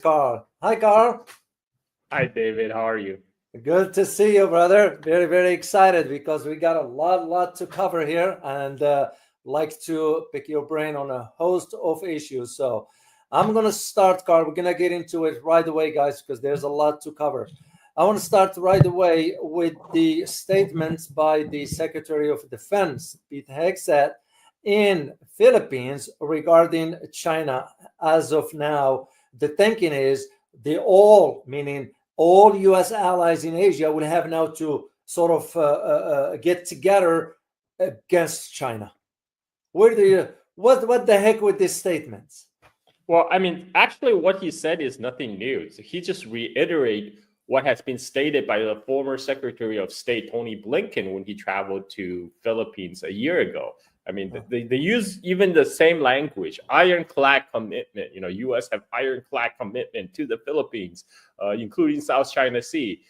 Carl. Hi, Carl. Hi, David. How are you? Good to see you, brother. Very, very excited because we got a lot to cover here, and like to pick your brain on a host of issues. So I'm gonna start, Carl. We're gonna get into it right away, guys, because there's a lot to cover. I want to start right away with the statements by the Secretary of Defense, Pete Hegseth, in Philippines regarding China. As of now, the thinking is they all, meaning all U.S. allies in Asia, will have now to sort of get together against China. Where do you what the heck with these statements? Well, I mean, actually, what he said is nothing new. So he just reiterate what has been stated by the former Secretary of State Tony Blinken when he traveled to Philippines a year ago. I mean, they use even the same language, ironclad commitment. U.S. have ironclad commitment to the Philippines, including South China Sea.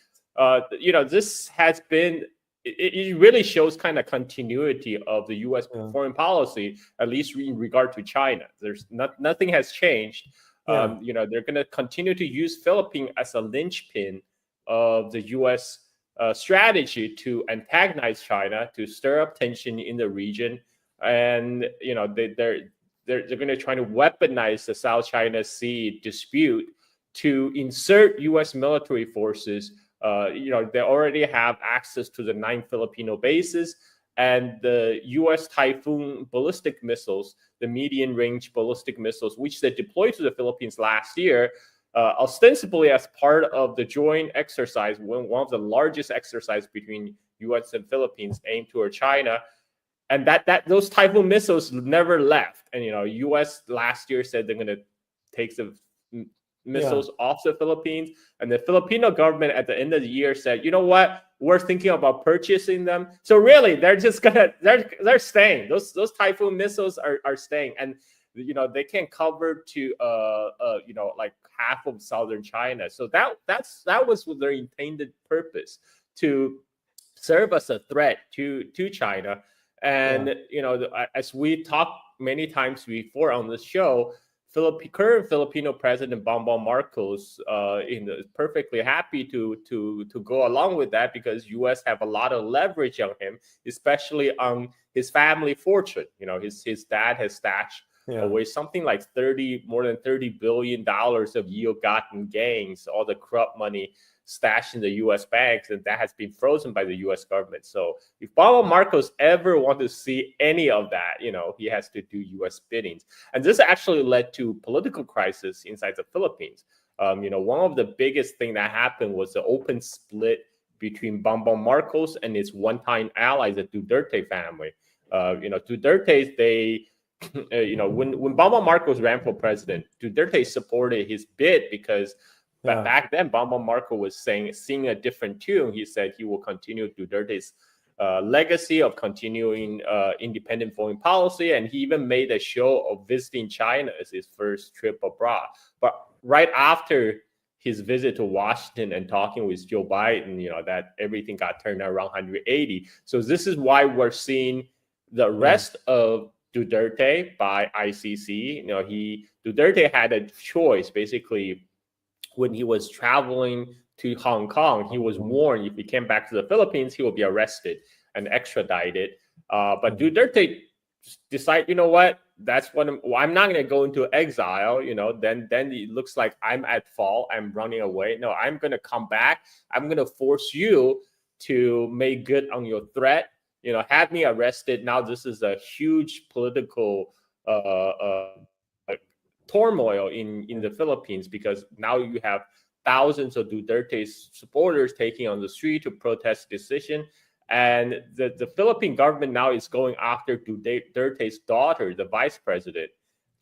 This has been it really shows kind of continuity of the U.S. foreign policy, at least in regard to China. There's nothing has changed. They're going to continue to use Philippines as a linchpin of the U.S. Strategy to antagonize China, to stir up tension in the region, and they're going to try to weaponize the South China Sea dispute to insert U.S. military forces. They already have access to the 9 Filipino bases and the U.S. Typhoon ballistic missiles, the medium-range ballistic missiles, which they deployed to the Philippines last year, ostensibly as part of the joint exercise, one of the largest exercise between U.S. and Philippines aimed toward China. And that those Typhoon missiles never left. And U.S. last year said they're going to take the missiles off the Philippines, and the Filipino government at the end of the year said, you know what, we're thinking about purchasing them. So really, they're just gonna they're staying. Those Typhoon missiles are staying, and they can cover to like half of southern China. So that was their intended purpose, to serve as a threat to China. And as we talked many times before on this show, current Filipino President Bongbong Marcos is perfectly happy to go along with that, because U.S. have a lot of leverage on him, especially on his family fortune. His dad has stashed away something like more than $30 billion of ill-gotten gains, all the corrupt money stashed in the U.S. banks, and that has been frozen by the U.S. government. So if Bongbong Marcos ever wants to see any of that, he has to do U.S. biddings. And this actually led to political crisis inside the Philippines. One of the biggest thing that happened was the open split between Bongbong Marcos and his one-time ally, the Duterte family. Duterte, they when Bongbong Marcos ran for president, Duterte supported his bid because back then Bongbong Marcos was singing a different tune. He said he will continue Duterte's legacy of continuing independent foreign policy, and he even made a show of visiting China as his first trip abroad. But right after his visit to Washington and talking with Joe Biden, that everything got turned around 180. So this is why we're seeing the arrest of Duterte by ICC. Duterte had a choice. Basically, when he was traveling to Hong Kong, he was warned if he came back to the Philippines, he will be arrested and extradited. But Duterte decided, you know what? That's what I'm not going to go into exile. Then it looks like I'm at fault. I'm running away. No, I'm going to come back. I'm going to force you to make good on your threat. Have me arrested. Now this is a huge political turmoil in the Philippines, because now you have thousands of Duterte's supporters taking on the street to protest the decision. And the Philippine government now is going after Duterte's daughter, the vice president,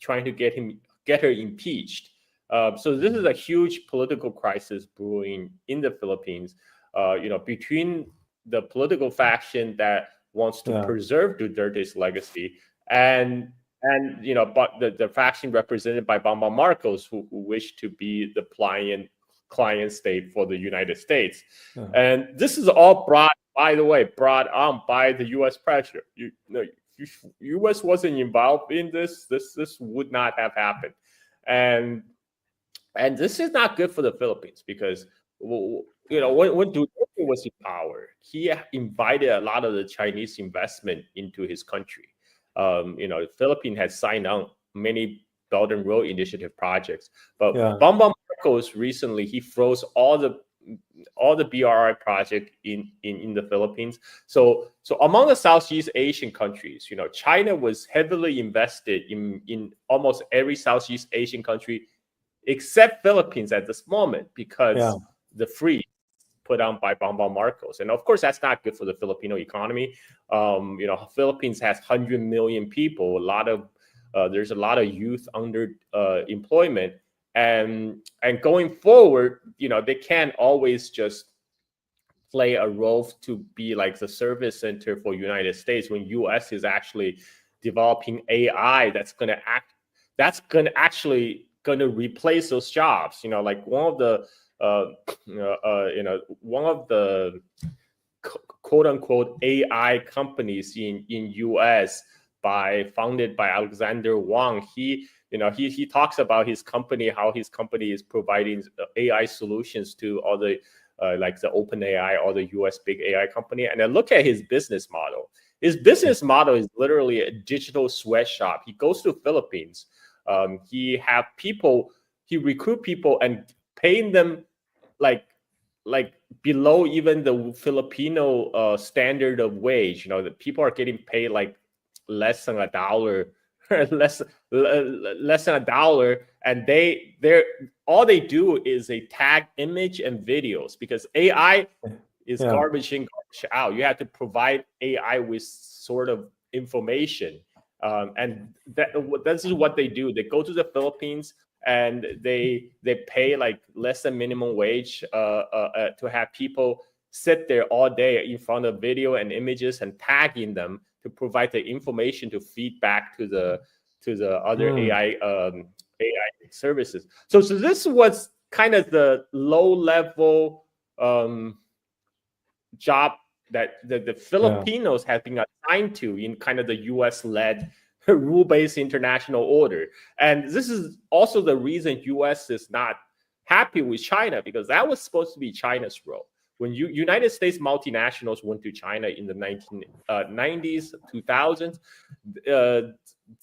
trying to get her impeached. So this is a huge political crisis brewing in the Philippines, between the political faction that wants to preserve Duterte's legacy and but the faction represented by Bongbong Marcos, who wish to be the client state for the United States. And this is all brought on by the U.S. pressure. U.S. wasn't involved in this would not have happened. And And this is not good for the Philippines because, when Duterte was in power, he invited a lot of the Chinese investment into his country. The Philippines has signed on many Belt and Road Initiative projects, but Bongbong Marcos recently he froze all the BRI project in the Philippines. So among the Southeast Asian countries, China was heavily invested in almost every Southeast Asian country except Philippines at this moment because the freeze put on by Bongbong Marcos. And of course, that's not good for the Filipino economy. Philippines has 100 million people. There's a lot of youth under employment. And going forward, they can't always just play a role to be like the service center for United States when U.S. is actually developing AI that's going to replace those jobs. Like one of the quote unquote AI companies in U.S. founded by Alexander Wang. He talks about his company, how his company is providing AI solutions to all the like the OpenAI or the US big AI company. And I look at his business model. His business model is literally a digital sweatshop. He goes to Philippines. He recruit people and paying them like below even the Filipino standard of wage. The people are getting paid like less than $1, less than $1, and they're all they do is they tag image and videos because AI is garbage in, garbage out. You have to provide AI with sort of information, and this is what they do. They go to the Philippines and they pay like less than minimum wage to have people sit there all day in front of video and images and tagging them to provide the information to feed back to the other AI services. So this was kind of the low level job that the Filipinos have been assigned to in kind of the US led rule-based international order. And this is also the reason US is not happy with China, because that was supposed to be China's role. When United States multinationals went to China in the 1990s, 2000s,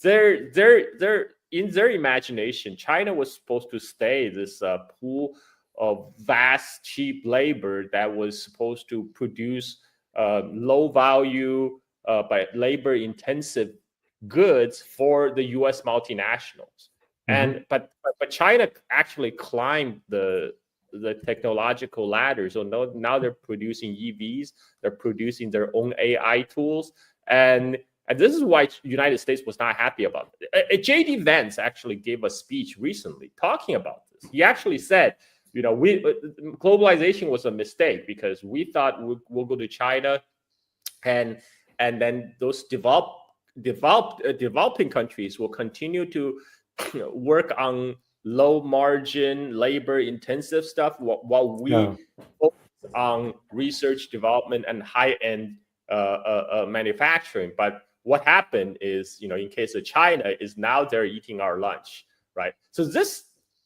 they're in their imagination, China was supposed to stay this pool of vast, cheap labor that was supposed to produce low value but labor intensive goods for the U.S. multinationals. And but China actually climbed the technological ladder. So now they're producing EVs, they're producing their own AI tools, and this is why United States was not happy about it. J.D. Vance actually gave a speech recently talking about this. He actually said, globalization was a mistake because we thought we'll go to China, and then those developing countries will continue to work on low margin, labor intensive stuff while we focus on research, development, and high end manufacturing. But what happened is, in case of China, is now they're eating our lunch, right? So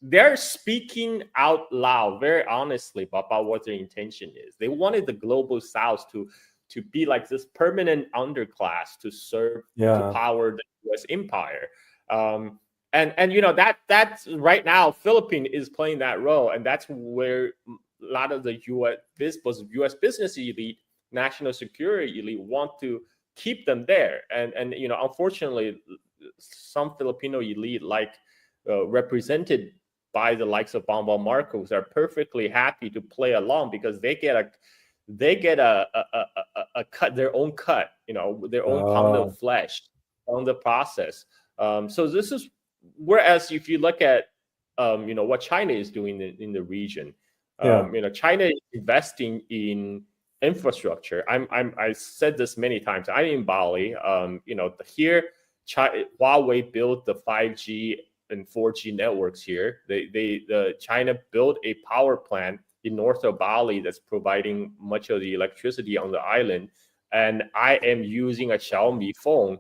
they're speaking out loud, very honestly, about what their intention is. They wanted the global South to be like this permanent underclass to serve, to power the U.S. empire. And that's right now, Philippines is playing that role, and that's where a lot of the U.S. business elite, national security elite want to keep them there. And unfortunately, some Filipino elite, represented by the likes of Bongbong Marcos, are perfectly happy to play along because they get a cut, their own cut, their own pound of flesh on the process. So this is, whereas if you look at what China is doing in the region, China is investing in infrastructure. I said this many times. I'm in Bali. Here, Huawei built the 5G and 4G networks here. China built a power plant in north of Bali that's providing much of the electricity on the island. And I am using a Xiaomi phone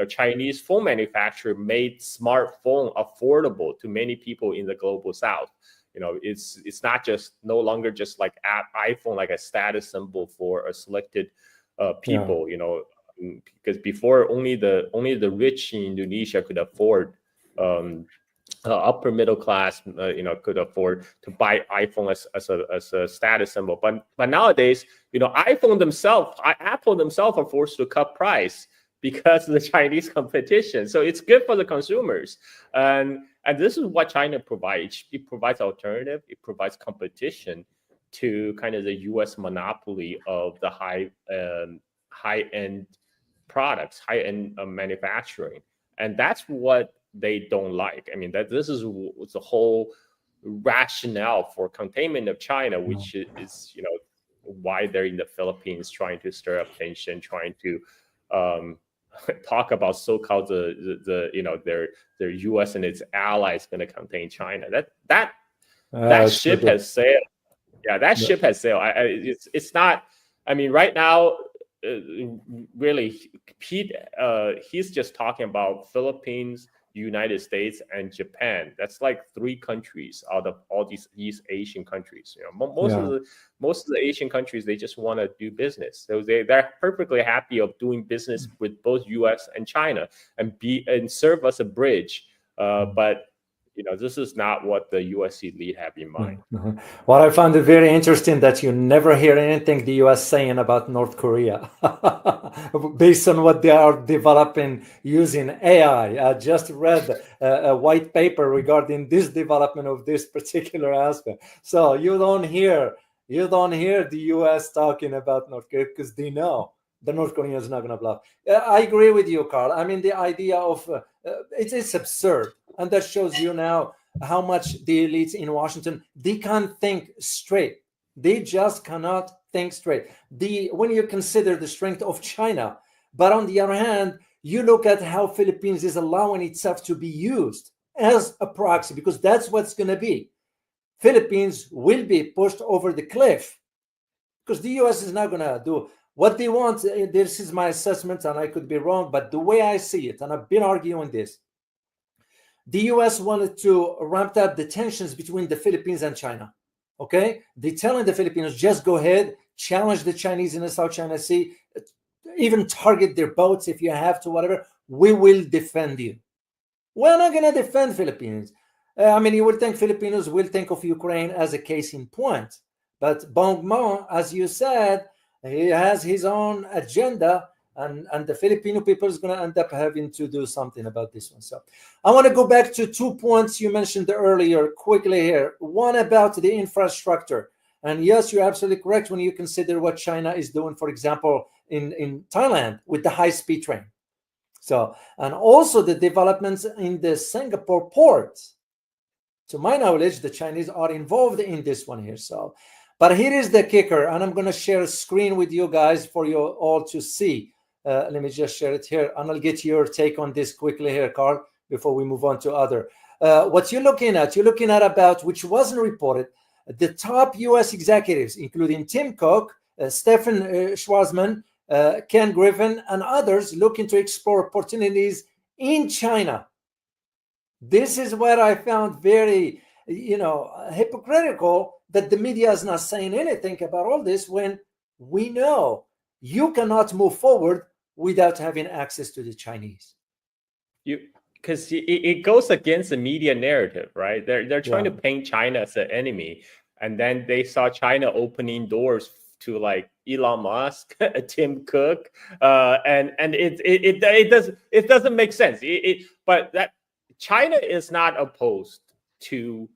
Chinese phone manufacturer made smartphone affordable to many people in the global south. It's not just no longer just like iPhone, like a status symbol for a selected people. Because before only the rich in Indonesia could afford. Upper middle class, could afford to buy iPhone as a status symbol. But nowadays, Apple themselves are forced to cut price because of the Chinese competition. So it's good for the consumers, and this is what China provides. It provides alternative. It provides competition to kind of the U.S. monopoly of the high end products, high end manufacturing, and that's what they don't like. I mean, this is the whole rationale for containment of China, which is why they're in the Philippines trying to stir up tension, trying to talk about so-called their U.S. and its allies going to contain China. That ship has sailed. Yeah, that ship has sailed. It's not. I mean, right now, really, Pete, he's just talking about Philippines, United States, and Japan. That's like 3 countries out of all these East Asian countries. Most of the Asian countries, they just want to do business. So they're perfectly happy of doing business with both U.S. and China and serve as a bridge. But this is not what the U.S. elite have in mind. What I found it very interesting that you never hear anything the U.S. saying about North Korea based on what they are developing using AI. I just read a white paper regarding this development of this particular aspect. So you don't hear the U.S. talking about North Korea because they know the North Koreans not going to bluff. I agree with you, Carl. I mean, the idea of it's absurd. And that shows you now how much the elites in Washington, they can't think straight. They just cannot think straight. When you consider the strength of China, but on the other hand, you look at how Philippines is allowing itself to be used as a proxy, because that's what's going to be. Philippines will be pushed over the cliff because the U.S. is not going to do what they want. This is my assessment, and I could be wrong, but the way I see it, and I've been arguing this, the U.S. wanted to ramp up the tensions between the Philippines and China. Okay? They're telling the Filipinos, just go ahead, challenge the Chinese in the South China Sea, even target their boats if you have to, whatever. We will defend you. We're not going to defend Philippines. I mean, you would think Filipinos will think of Ukraine as a case in point. But Bongbong, as you said, he has his own agenda. And the Filipino people is going to end up having to do something about this one. So I want to go back to 2 points you mentioned earlier quickly here. One about the infrastructure. And yes, you're absolutely correct when you consider what China is doing, for example, in Thailand with the high-speed train. So, and also the developments in the Singapore port. To my knowledge, the Chinese are involved in this one here. So, but here is the kicker, and I'm going to share a screen with you guys for you all to see. Let me just share it here, and I'll get your take on this quickly here, Carl, before we move on to other. What you're looking at about, which wasn't reported, the top U.S. executives, including Tim Cook, Stephen Schwarzman, Ken Griffin, and others looking to explore opportunities in China. This is what I found very, hypocritical, that the media is not saying anything about all this when we know you cannot move forward without having access to the Chinese. Because it goes against the media narrative, right? They're trying to paint China as an enemy, and then they saw China opening doors to like Elon Musk, Tim Cook, and it doesn't make sense. But that China is not opposed to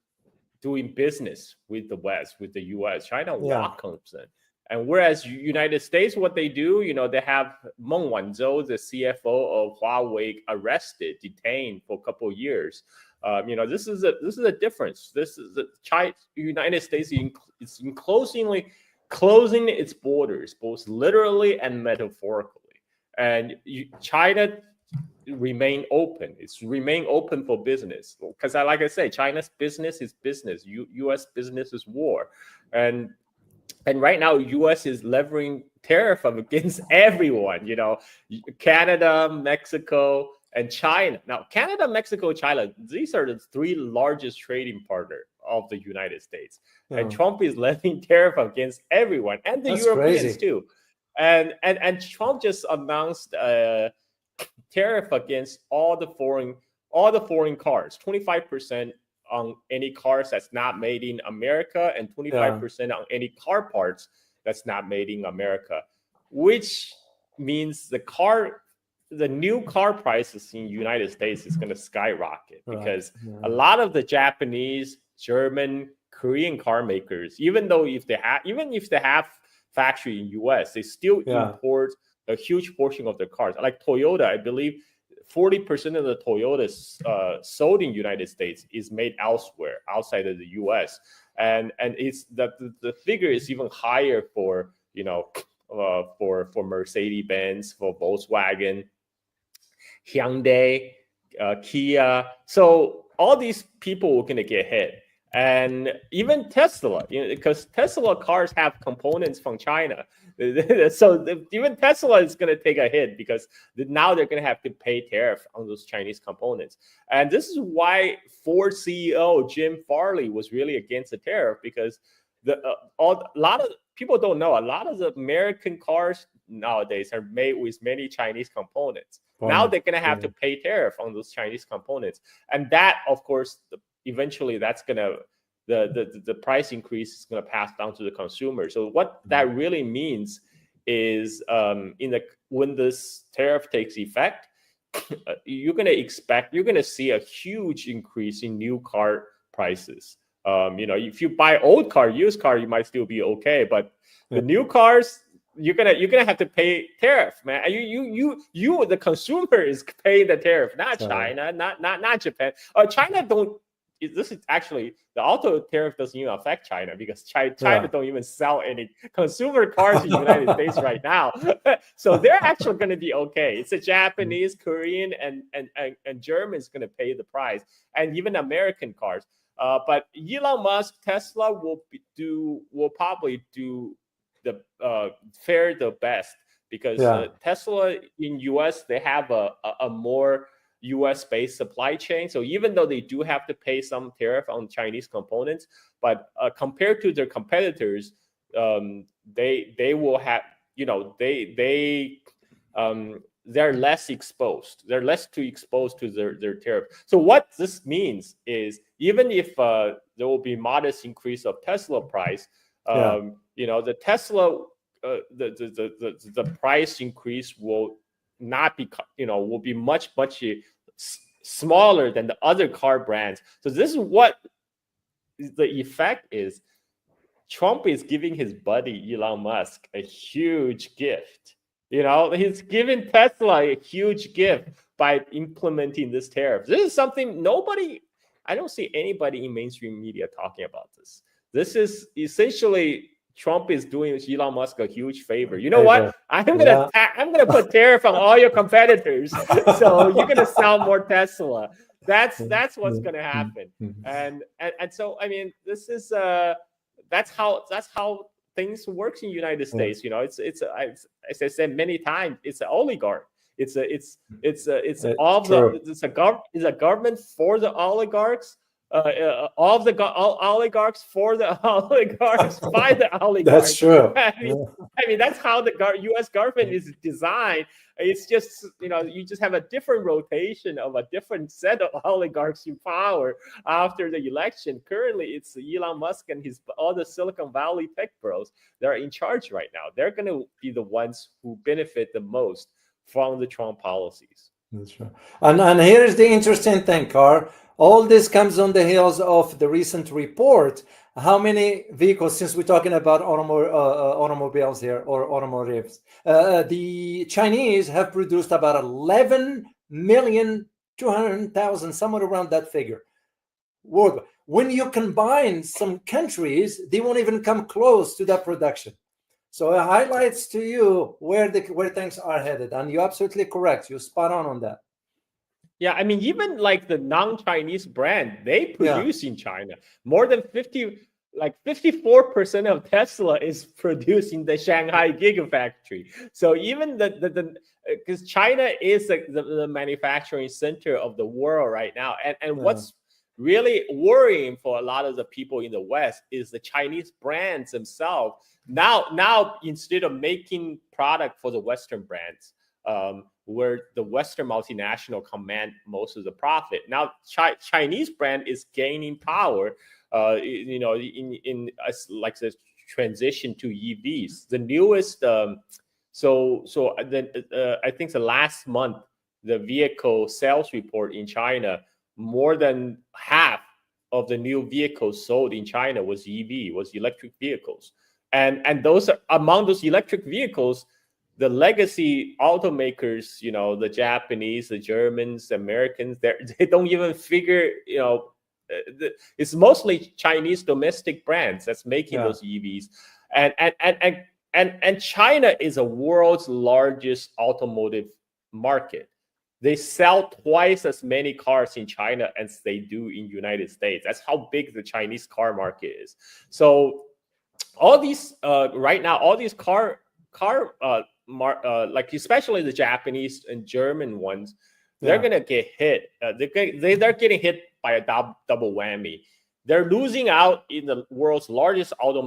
doing business with the West, with the U.S. China welcomes it. And whereas United States, what they do, they have Meng Wanzhou, the CFO of Huawei, arrested, detained for a couple of years. This is a difference. This is the United States is closing its borders, both literally and metaphorically. And China remain open. It's remain open for business, because like I say, China's business is business. U.S. business is war, and And right now, U.S. is levying tariff against everyone. Canada, Mexico, and China. Now, Canada, Mexico, China, these are the three largest trading partner of the United States. Yeah. And Trump is levying tariff against everyone, and the That's Europeans crazy. too. And Trump just announced tariff against all the foreign cars, 25% on any cars that's not made in America, and 25% on any car parts that's not made in America, which means the new car prices in the United States is going to skyrocket because a lot of the Japanese, German, Korean car makers, even if they have factory in US, they still import a huge portion of their cars. Like Toyota, I believe 40% of the Toyotas sold in the United States is made elsewhere, outside of the US, and it's the figure is even higher for for Mercedes-Benz, for Volkswagen, Hyundai, Kia. So all these people are going to get hit. And even Tesla, because Tesla cars have components from China. So even Tesla is going to take a hit because now they're going to have to pay tariff on those Chinese components. And this is why Ford CEO Jim Farley was really against the tariff, because a lot of people don't know, a lot of the American cars nowadays are made with many Chinese components. Now they're going to have to pay tariff on those Chinese components. And that, of course, eventually that's going to, the price increase is going to pass down to the consumer. So what that really means is when this tariff takes effect, you're going to see a huge increase in new car prices. If you buy old car, used car, you might still be okay, but the new cars, you're gonna have to pay tariff, man. You the consumer is paying the tariff, not China, not Japan. China don't. This is actually, the auto tariff doesn't even affect China, because China don't even sell any consumer cars in the United States right now. So they're actually going to be okay. It's the Japanese, Korean, and Germans going to pay the price, and even American cars. But Elon Musk, Tesla will probably do fare the best, because Tesla in US, they have a more US-based supply chain. So even though they do have to pay some tariff on Chinese components, but compared to their competitors, they will have, they're less exposed. They're less exposed to their tariff. So what this means is, even if there will be modest increase of Tesla price, the Tesla, the price increase will not be, will be much smaller than the other car brands. So this is what the effect is. Trump is giving his buddy Elon Musk a huge gift. He's giving Tesla a huge gift by implementing this tariff. This is something I don't see anybody in mainstream media talking about this. This is essentially Trump is doing Elon Musk a huge favor. You know what? I'm gonna put tariff on all your competitors, so you're gonna sell more Tesla. That's what's gonna happen. And so, I mean, this is that's how things works in the United States. It's as I said many times, it's an oligarch. It's a government for the oligarchs. All oligarchs for the oligarchs by the oligarchs. That's true. I mean, that's how the U.S. government is designed. It's just, you just have a different rotation of a different set of oligarchs in power after the election. Currently, it's Elon Musk and all the Silicon Valley tech bros that are in charge right now. They're going to be the ones who benefit the most from the Trump policies. That's right. And here is the interesting thing, Carl. All this comes on the heels of the recent report. How many vehicles, since we're talking about automobiles here, or automotives, the Chinese have produced about 11,200,000, somewhere around that figure, worldwide. When you combine some countries, they won't even come close to that production. So it highlights to you where things are headed. And you're absolutely correct. You're spot on that. Yeah, I mean, even like the non-Chinese brand, they produce in China. More than 50, like 54% of Tesla is produced in the Shanghai Gigafactory. So even the because China is the manufacturing center of the world right now, and what's really worrying for a lot of the people in the West is the Chinese brands themselves. Now instead of making product for the Western brands, where the Western multinational command most of the profit, now Chinese brand is gaining power. In like the transition to EVs, the newest. I think the last month, the vehicle sales report in China, more than half of the new vehicles sold in China was electric vehicles, and those are, among those electric vehicles, the legacy automakers, the Japanese, the Germans, the Americans, they don't even figure, it's mostly Chinese domestic brands that's making those EVs, and China is the world's largest automotive market. They sell twice as many cars in China as they do in United States. That's how big the Chinese car market is. So all these right now, all these car like especially the Japanese and German ones, they're gonna get hit. They're getting hit by a double whammy. They're losing out in the world's largest auto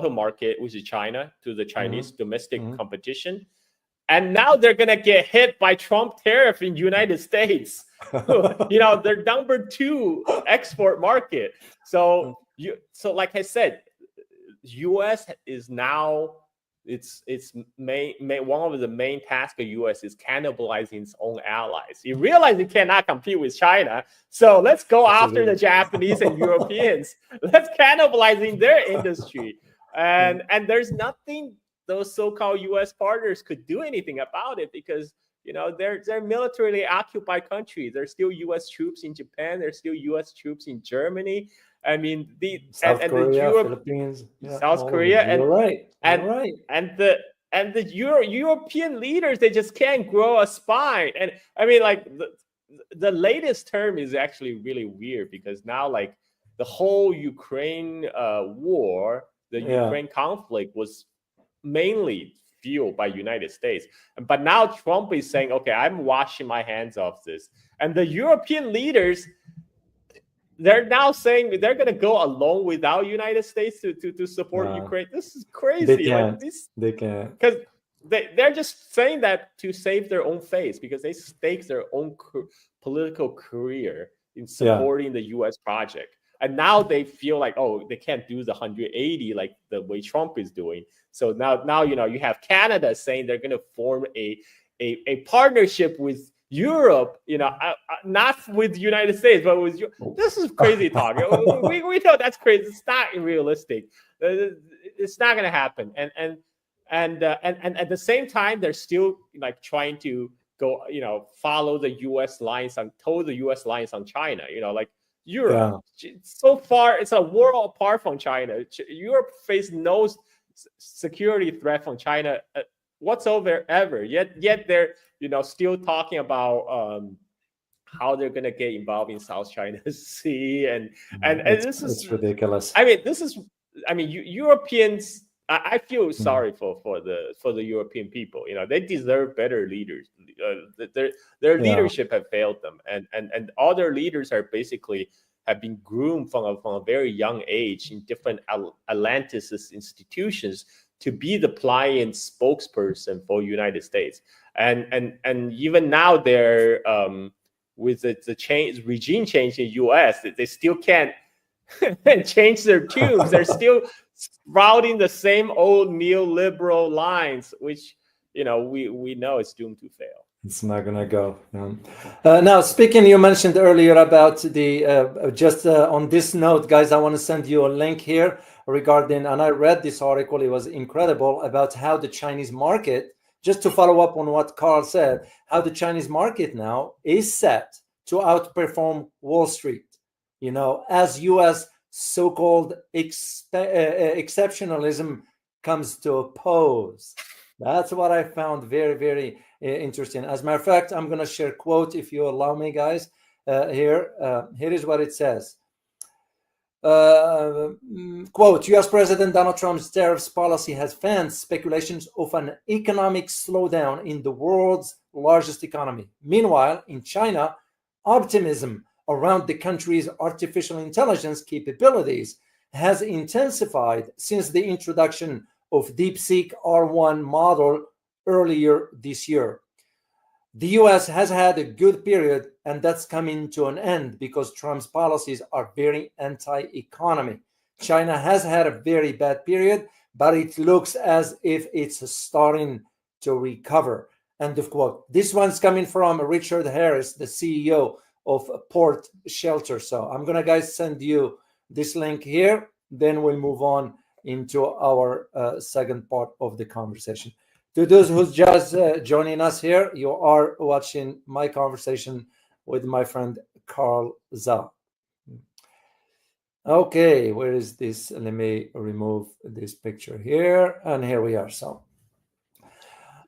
market, which is China, to the Chinese domestic competition. And now they're gonna get hit by Trump tariff in the United States. They're number 2 export market. So like I said, U.S. is now it's one of the main tasks of U.S. is cannibalizing its own allies. You realize you cannot compete with China, so let's go after the Japanese and Europeans. Let's cannibalizing their industry, and there's nothing those so-called U.S. partners could do anything about it, because they're militarily occupied countries. There's still U.S. troops in Japan. There's still U.S. troops in Germany. I mean, South Korea, Philippines, South Korea, and the European leaders, they just can't grow a spine. And I mean, like the latest term is actually really weird, because now, like, the whole Ukraine war, the Ukraine conflict was mainly fueled by United States. But now Trump is saying, okay, I'm washing my hands of this. And the European leaders, they're now saying they're going to go along without United States to support Ukraine. This is crazy. They can't. Because they're just saying that to save their own face, because they stake their own political career in supporting the U.S. project. And now they feel like, oh, they can't do the 180 like the way Trump is doing. So now you have Canada saying they're going to form a partnership with Europe, not with the United States, but with Europe. This is crazy talk. we know that's crazy. It's not realistic. It's not going to happen. And at the same time, they're still like trying to go, follow the U.S. lines toe the U.S. lines on China. Like Europe. So far, it's a world apart from China. Europe faced no security threat from China whatsoever ever. Yet they're still talking about how they're gonna get involved in South China Sea, and this is ridiculous. Europeans. I feel sorry for the European people. They deserve better leaders. Their leadership have failed them, and all their leaders are basically have been groomed from a very young age in different Atlanticist institutions to be the pliant spokesperson for United States. And even now they're with the regime change in U.S., they still can't change their tunes. They're still sprouting the same old neoliberal lines, which we know is doomed to fail. It's not gonna go. No. Now, speaking, you mentioned earlier about the just on this note, guys, I want to send you a link here regarding, and I read this article. It was incredible about how the Chinese market, just to follow up on what Carl said, how the Chinese market now is set to outperform Wall Street. As U.S. so-called exceptionalism comes to oppose. That's what I found very, very interesting. As a matter of fact, I'm going to share a quote, if you allow me, guys. Here is what it says. Quote, US President Donald Trump's tariffs policy has fanned speculations of an economic slowdown in the world's largest economy. Meanwhile, in China, optimism around the country's artificial intelligence capabilities has intensified since the introduction of DeepSeek R1 model earlier this year. The US has had a good period, and that's coming to an end because Trump's policies are very anti-economy. China has had a very bad period, but it looks as if it's starting to recover. End of quote. This one's coming from Richard Harris, the CEO of Port Shelter. So I'm going to, guys, send you this link here. Then we'll move on into our second part of the conversation. To those who's just joining us here, you are watching my conversation with my friend Carl Za. Okay, where is this? Let me remove this picture here, and here we are. So,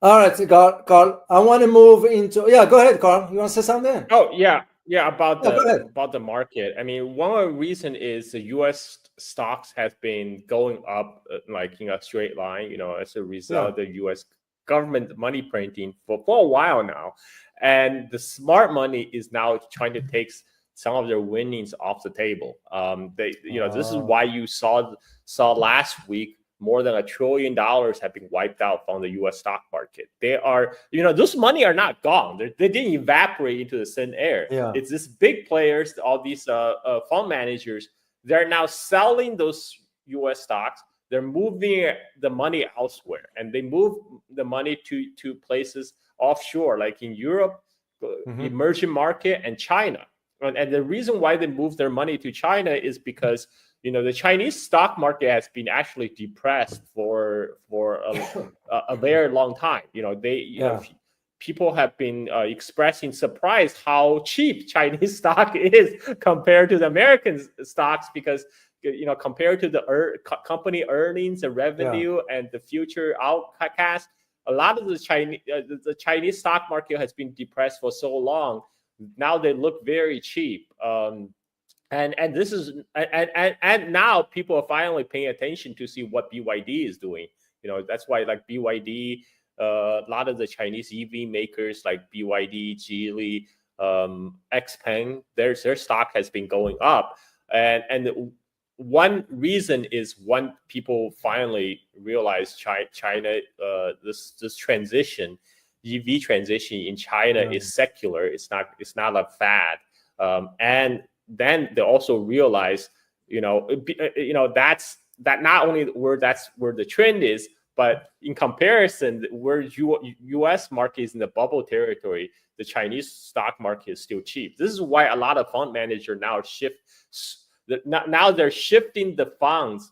all right, Carl, I want to move into. Yeah, go ahead, Carl. You want to say something? Oh yeah, about the market. I mean, one of the reason is the U.S. stocks has been going up like in a straight line. As a result of the U.S. government money printing for a while now, and the smart money is now trying to take some of their winnings off the table. This is why you saw last week more than $1 trillion have been wiped out from the U.S. stock market. They are, those money are not gone. They didn't evaporate into the thin air. Yeah. It's these big players, all these fund managers. They're now selling those U.S. stocks. They're moving the money elsewhere, and they move the money to places offshore, like in Europe, emerging market, and China. And the reason why they move their money to China is because the Chinese stock market has been actually depressed for a very long time. People have been expressing surprise how cheap Chinese stock is compared to the American stocks, because compared to the company earnings and revenue and the future outcast, a lot of the Chinese stock market has been depressed for so long. Now they look very cheap. And this is and now people are finally paying attention to see what BYD is doing. That's why, like, BYD, a lot of the Chinese EV makers like BYD, Geely, XPeng, their stock has been going up. And one reason is when people finally realize China, this transition, EV transition in China is secular. It's not a fad. And then they also realize, that's not only that's where the trend is, but in comparison, where U.S. market is in the bubble territory, the Chinese stock market is still cheap. This is why a lot of fund managers now they're shifting the funds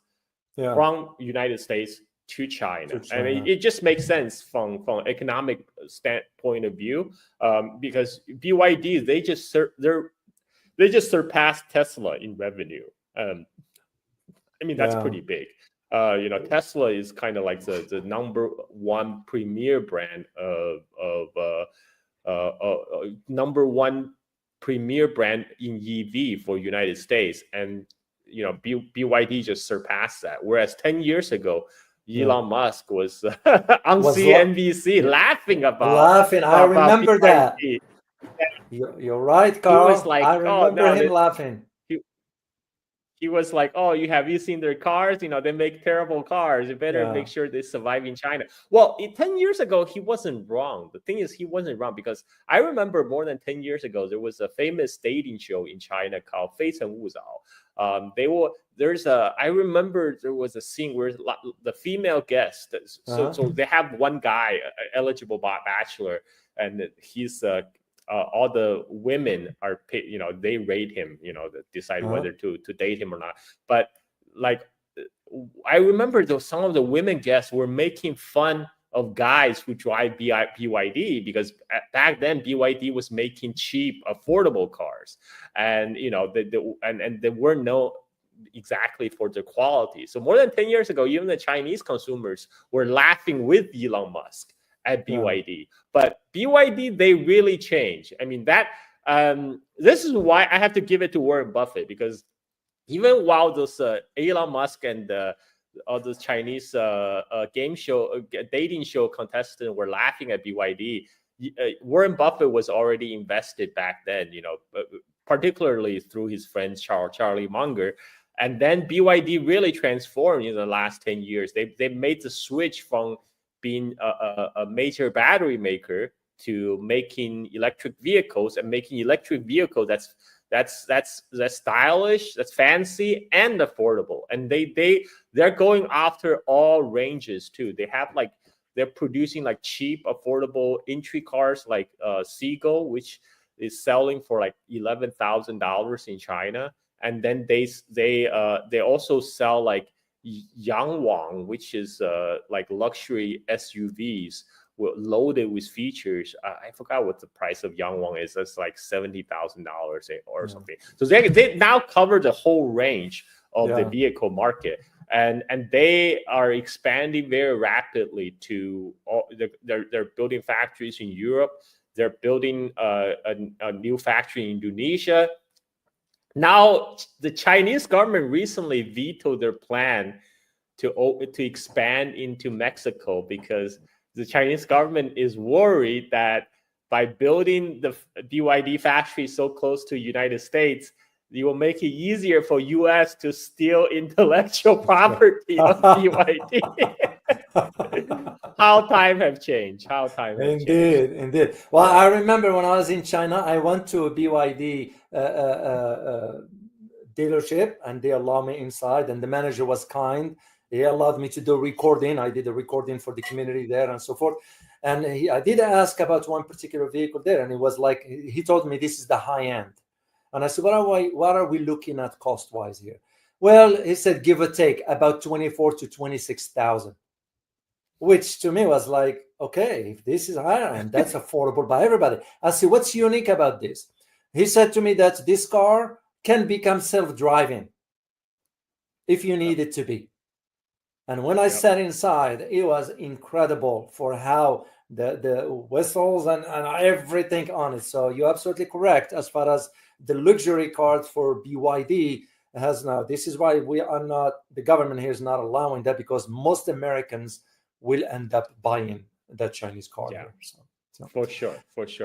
from United States to China. I mean, it just makes sense from economic standpoint of view, because BYD, they just surpassed Tesla in revenue. I mean, that's pretty big. Tesla is kind of like the number one premier brand number one premier brand in EV for United States, and BYD just surpassed that. Whereas 10 years ago, Elon Musk was on CNBC laughing. I remember BYD. That. You're right, Carl. He was like, I remember him laughing. He was like, "Oh, have you seen their cars? They make terrible cars. You better make sure they survive in China." Well, 10 years ago, he wasn't wrong. The thing is, he wasn't wrong, because I remember more than 10 years ago, there was a famous dating show in China called Face and Wuzao. I remember there was a scene where the female guest, so they have one guy, eligible bachelor, and he's all the women are paid, they rate him, decide whether to date him or not. But like, I remember some of the women guests were making fun of guys who drive BYD, because back then BYD was making cheap, affordable cars, and and they weren't known exactly for the quality. So more than 10 years ago, even the Chinese consumers were laughing with Elon Musk at BYD. But BYD, they really changed. I mean, that this is why I have to give it to Warren Buffett, because even while those Elon Musk and all those Chinese game show, dating show contestants were laughing at BYD, Warren Buffett was already invested back then, particularly through his friend Charlie Munger. And then BYD really transformed in the last 10 years. They made the switch from being a major battery maker to making electric vehicles, and making electric vehicles that's stylish, that's fancy and affordable. And they're going after all ranges too. They're producing like cheap, affordable entry cars like Seagull, which is selling for like $11,000 in China. And then they also sell like Yangwang, which is like luxury SUVs loaded with features. I forgot what the price of Yangwang is. It's like $70,000 or something. So they now cover the whole range of the vehicle market, and they are expanding very rapidly to they're building factories in Europe. They're building a new factory in Indonesia. Now, the Chinese government recently vetoed their plan to expand into Mexico, because the Chinese government is worried that by building the BYD factory so close to the United States, it will make it easier for U.S. to steal intellectual property of BYD. How time have changed. Indeed. Well, I remember when I was in China, I went to a BYD dealership, and they allowed me inside, and the manager was kind. He allowed me to do recording. I did a recording for the community there and so forth. And I did ask about one particular vehicle there, and it was like, he told me this is the high end. And I said, what are we looking at cost-wise here? Well, he said, give or take, about 24 to 26,000, which to me was like, okay, if this is higher end, that's affordable by everybody. I said, what's unique about this? He said to me that this car can become self-driving if you need it to be. And when I sat inside, it was incredible for how the whistles and everything on it. So you're absolutely correct as far as the luxury cars for BYD has now. This is why the government here is not allowing that, because most Americans will end up buying that Chinese car. Yeah. Here, so. For sure.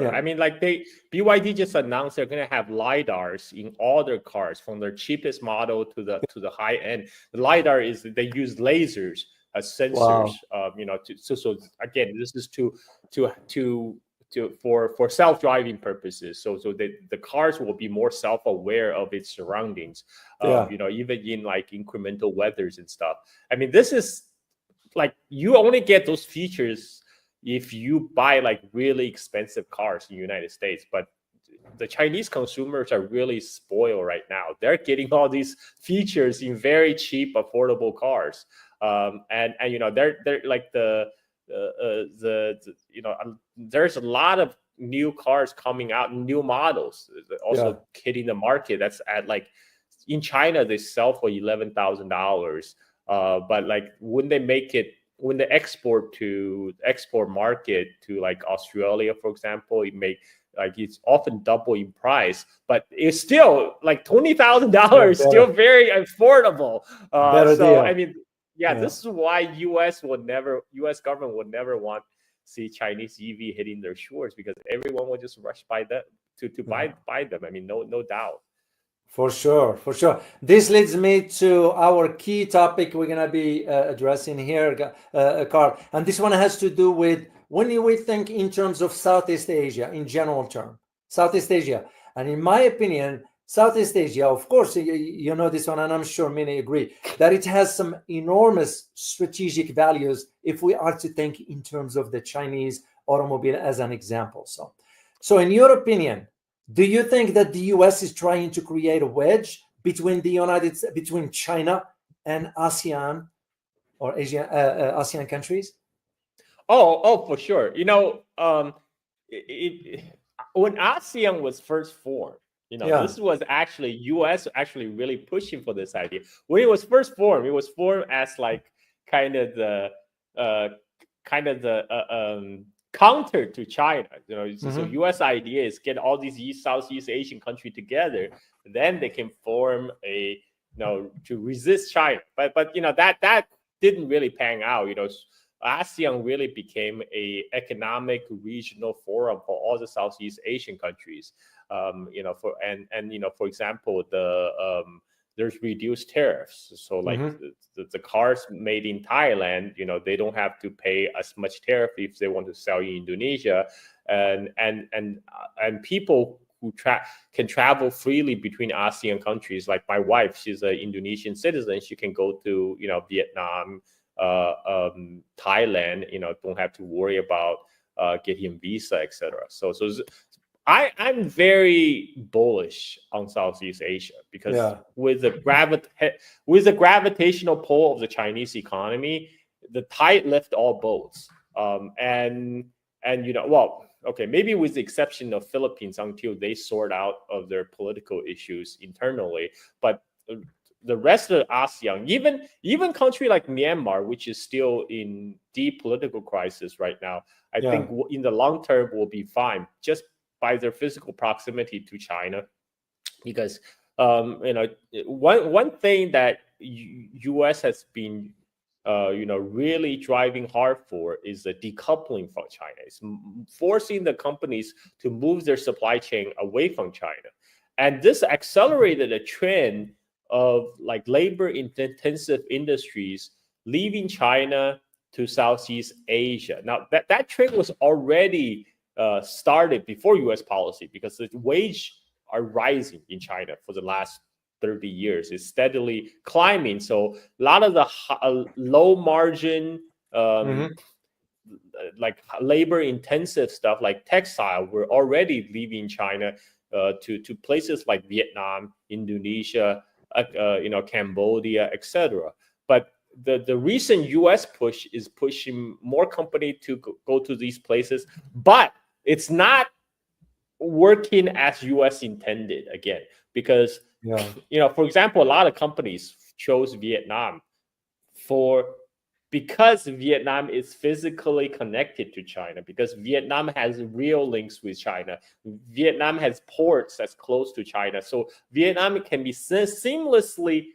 Yeah. I mean, like BYD just announced they're going to have LiDARs in all their cars, from their cheapest model to the high end. The LiDAR is, they use lasers as sensors. Wow. So again, this is for self-driving purposes. So the cars will be more self-aware of its surroundings. Even in like incremental weathers and stuff. I mean, this is like, you only get those features if you buy like really expensive cars in the United States. But the Chinese consumers are really spoiled right now. They're getting all these features in very cheap, affordable cars. And they're like there's a lot of new cars coming out, new models also hitting the market. That's at like, in China they sell for $11,000. But like when they export market to like Australia, for example, it's often double in price, but it's still like $20,000, still very affordable. Deal. I mean, this is why U.S. government would never want to see Chinese EV hitting their shores, because everyone will just rush by them to buy them. I mean, no doubt. For sure. This leads me to our key topic we're going to be addressing here, Carl. And this one has to do with when we think in terms of Southeast Asia, in general term, Southeast Asia. And in my opinion, Southeast Asia, of course, you know this one, and I'm sure many agree, that it has some enormous strategic values if we are to think in terms of the Chinese automobile as an example. So in your opinion, do you think that the U.S. is trying to create a wedge between between China and ASEAN or Asia, ASEAN countries? Oh, for sure. When ASEAN was first formed, this was actually U.S. actually really pushing for this idea. When it was first formed, it was formed as like kind of the counter to China. So U.S. idea is get all these Southeast Asian countries together, then they can form a to resist China. But that didn't really pan out. ASEAN really became a economic regional forum for all the Southeast Asian countries. For example, there's reduced tariffs. So like the cars made in Thailand, they don't have to pay as much tariff if they want to sell in Indonesia, and people who can travel freely between ASEAN countries. Like my wife, she's an Indonesian citizen. She can go to Vietnam, Thailand. Don't have to worry about getting a visa, etc. So I'm very bullish on Southeast Asia because with the gravitational pull of the Chinese economy, the tide lifts all boats. Maybe with the exception of Philippines until they sort out of their political issues internally, but the rest of ASEAN, even country like Myanmar, which is still in deep political crisis right now, I think in the long term will be fine just by their physical proximity to China, because one thing that U.S. has been really driving hard for is the decoupling from China. It's forcing the companies to move their supply chain away from China, and this accelerated a trend of like labor-intensive industries leaving China to Southeast Asia. Now that trend was already started before U.S. policy, because the wage are rising in China for the last 30 years. It's steadily climbing. So a lot of the low margin, like labor intensive stuff like textile, were already leaving China to places like Vietnam, Indonesia, Cambodia, etc. But the recent U.S. push is pushing more company to go to these places, but it's not working as U.S. intended again, because for example, a lot of companies chose Vietnam because Vietnam is physically connected to China, because Vietnam has real links with China. Vietnam has ports that's close to China, so Vietnam can be seamlessly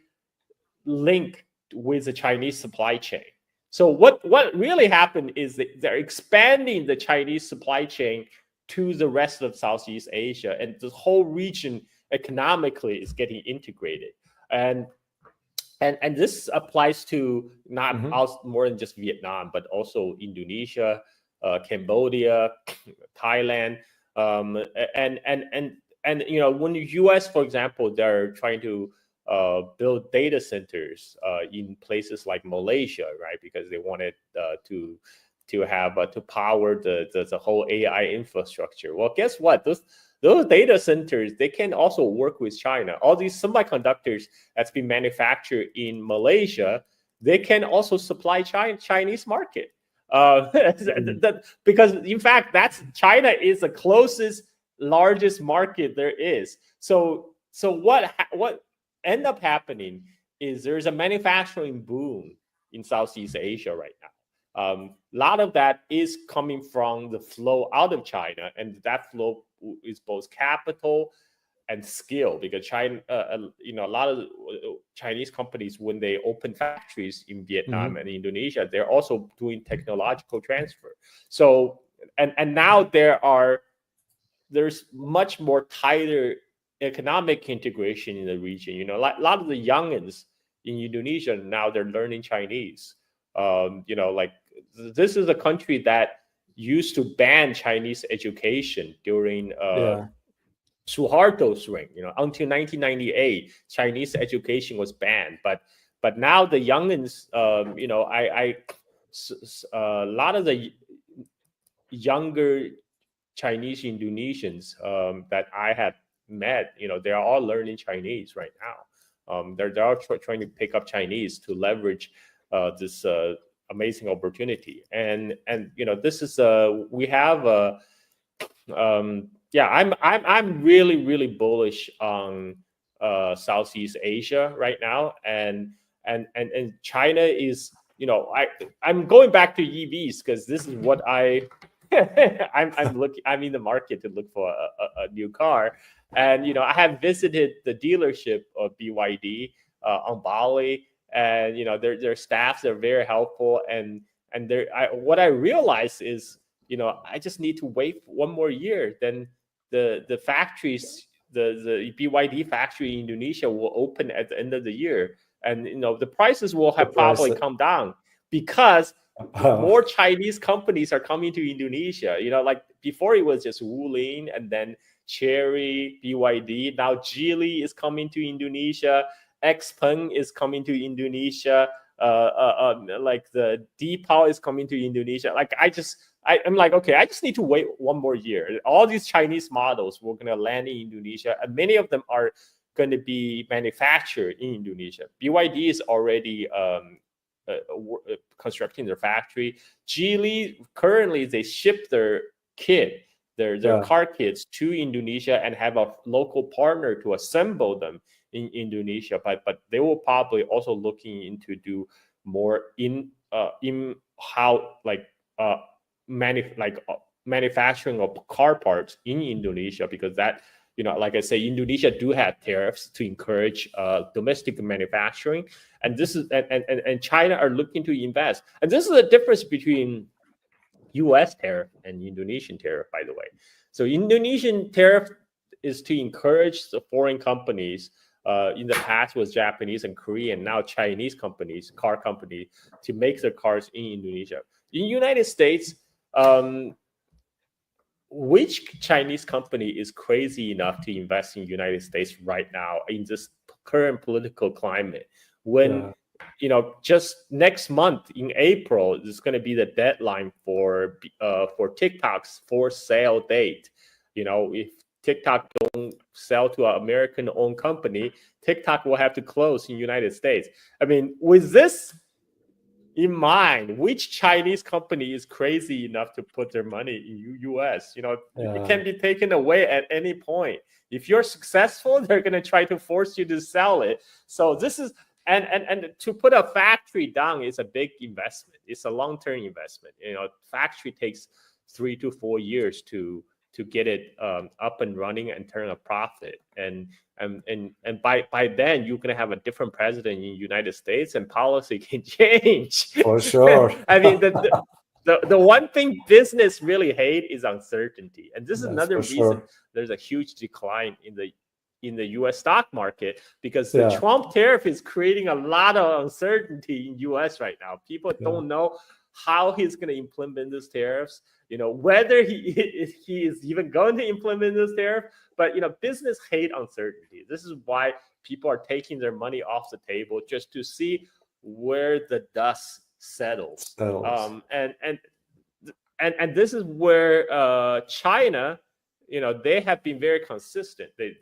linked with the Chinese supply chain. So what really happened is that they're expanding the Chinese supply chain to the rest of Southeast Asia, and the whole region economically is getting integrated. And this applies to not more than just Vietnam, but also Indonesia, Cambodia, Thailand, and when the U.S., for example, they're trying to build data centers in places like Malaysia, right? Because they wanted to have to power the whole AI infrastructure. Well, guess what? Those data centers, they can also work with China. All these semiconductors that's been manufactured in Malaysia, they can also supply Chinese market. Because in fact, China is the closest, largest market there is. So what end up happening is there's a manufacturing boom in Southeast Asia right now. A lot of that is coming from the flow out of China, and that flow is both capital and skill, because China, a lot of Chinese companies, when they open factories in Vietnam and Indonesia, they're also doing technological transfer. So, and now there's much more tighter economic integration in the region. A lot of the youngins in Indonesia now, they're learning Chinese. This is a country that used to ban Chinese education during Suharto's reign. Until 1998, Chinese education was banned. But now the youngins, a lot of the younger Chinese Indonesians that I have met, they're all learning Chinese right now. They're all trying to pick up Chinese to leverage this amazing opportunity. And this is we have I'm really bullish on Southeast Asia right now, and China is, I'm going back to EVs because this is what I'm in the market to look for a new car. And I have visited the dealership of BYD on Bali, and their staffs are very helpful, and what I realized is, I just need to wait one more year. Then the factories, the BYD factory in Indonesia will open at the end of the year, and the prices will The have price. probably come down because more Chinese companies are coming to Indonesia. Like before it was just Wuling and then Chery, BYD. Now Geely is coming to Indonesia. Xpeng is coming to Indonesia. Like the Deepal is coming to Indonesia. Like I'm like, okay, I just need to wait one more year. All these Chinese models were going to land in Indonesia, and many of them are going to be manufactured in Indonesia. BYD is already constructing their factory. Geely, currently they ship their kit, their car kits to Indonesia and have a local partner to assemble them in Indonesia. But they will probably also looking into do more in how manufacturing of car parts in Indonesia, because that, like I say, Indonesia do have tariffs to encourage domestic manufacturing, and this is and China are looking to invest, and this is the difference between U.S. tariff and Indonesian tariff, by the way. So Indonesian tariff is to encourage the foreign companies. In the past was Japanese and Korean, now Chinese companies, car companies, to make their cars in Indonesia. In the United States, which Chinese company is crazy enough to invest in the United States right now in this current political climate? When just next month in April is going to be the deadline for TikTok's for sale date. If TikTok don't sell to an American-owned company, TikTok will have to close in the United States. I mean, with this in mind, which Chinese company is crazy enough to put their money in U.S.? It can be taken away at any point. If you're successful, they're going to try to force you to sell it. So this is and to put a factory down is a big investment. It's a long-term investment. Factory takes 3 to 4 years to get it up and running and turn a profit. And by then you're gonna have a different president in the United States, and policy can change. For sure. I mean, the one thing business really hate is uncertainty, and this is another reason there's a huge decline in the U.S. stock market, because the Trump tariff is creating a lot of uncertainty in U.S. right now. People don't know how he's going to implement these tariffs, whether he is even going to implement this tariff. But business hate uncertainty. This is why people are taking their money off the table just to see where the dust settles. And this is where China, they have been very consistent. They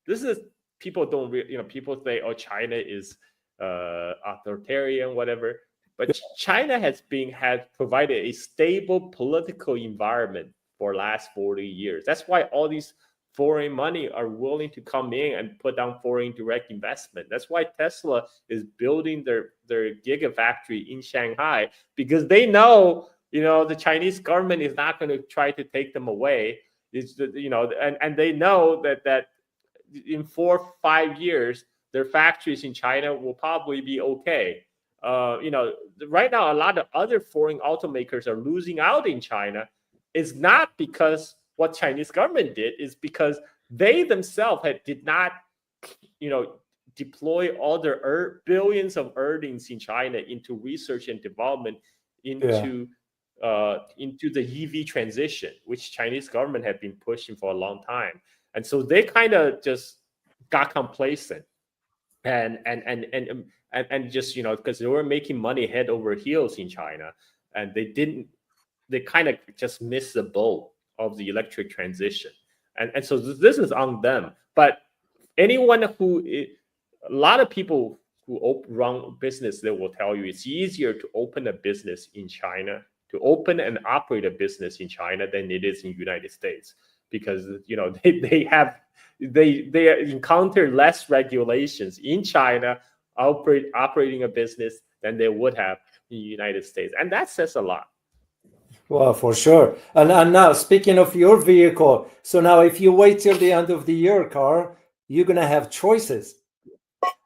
this is, people don't people say, oh, China is authoritarian, whatever. But China has provided a stable political environment for last 40 years. That's why all these foreign money are willing to come in and put down foreign direct investment. That's why Tesla is building their gigafactory in Shanghai, because they know, the Chinese government is not going to try to take them away. And they know that in 4 or 5 years, their factories in China will probably be okay. Right now, a lot of other foreign automakers are losing out in China. It's not because what Chinese government did, is because they themselves did not, deploy all their billions of earnings in China into research and development, into the EV transition, which Chinese government had been pushing for a long time. And so they kind of just got complacent. And just because they were making money head over heels in China, and they kind of just missed the boat of the electric transition, and so this is on them. But anyone a lot of people who run business, they will tell you it's easier to open a business in China, to open and operate a business in China, than it is in the United States, because they encounter less regulations in China operating a business than they would have in the United States. And that says a lot. Well, for sure. And now, speaking of your vehicle, so now if you wait till the end of the year, Carl, you're going to have choices.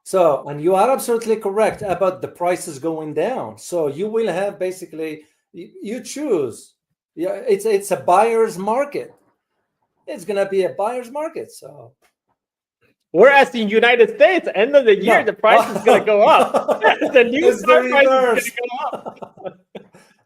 So, and you are absolutely correct about the prices going down. So you will have basically you choose. Yeah, it's a buyer's market. It's gonna be a buyer's market. So Whereas in the United States, end of the year, no, the price is going to go up. The new it's the car price is going to reverse. go up.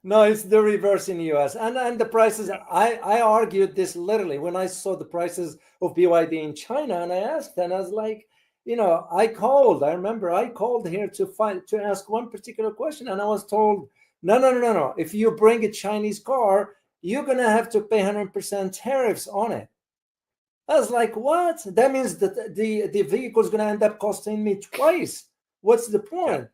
No, it's the reverse in the US. And the prices, I argued this literally when I saw the prices of BYD in China, and I asked, and I was like, I remember I called here to ask one particular question, and I was told, no. If you bring a Chinese car, you're gonna have to pay 100% tariffs on it. I was like, what? That means that the vehicle is gonna end up costing me twice. What's the point?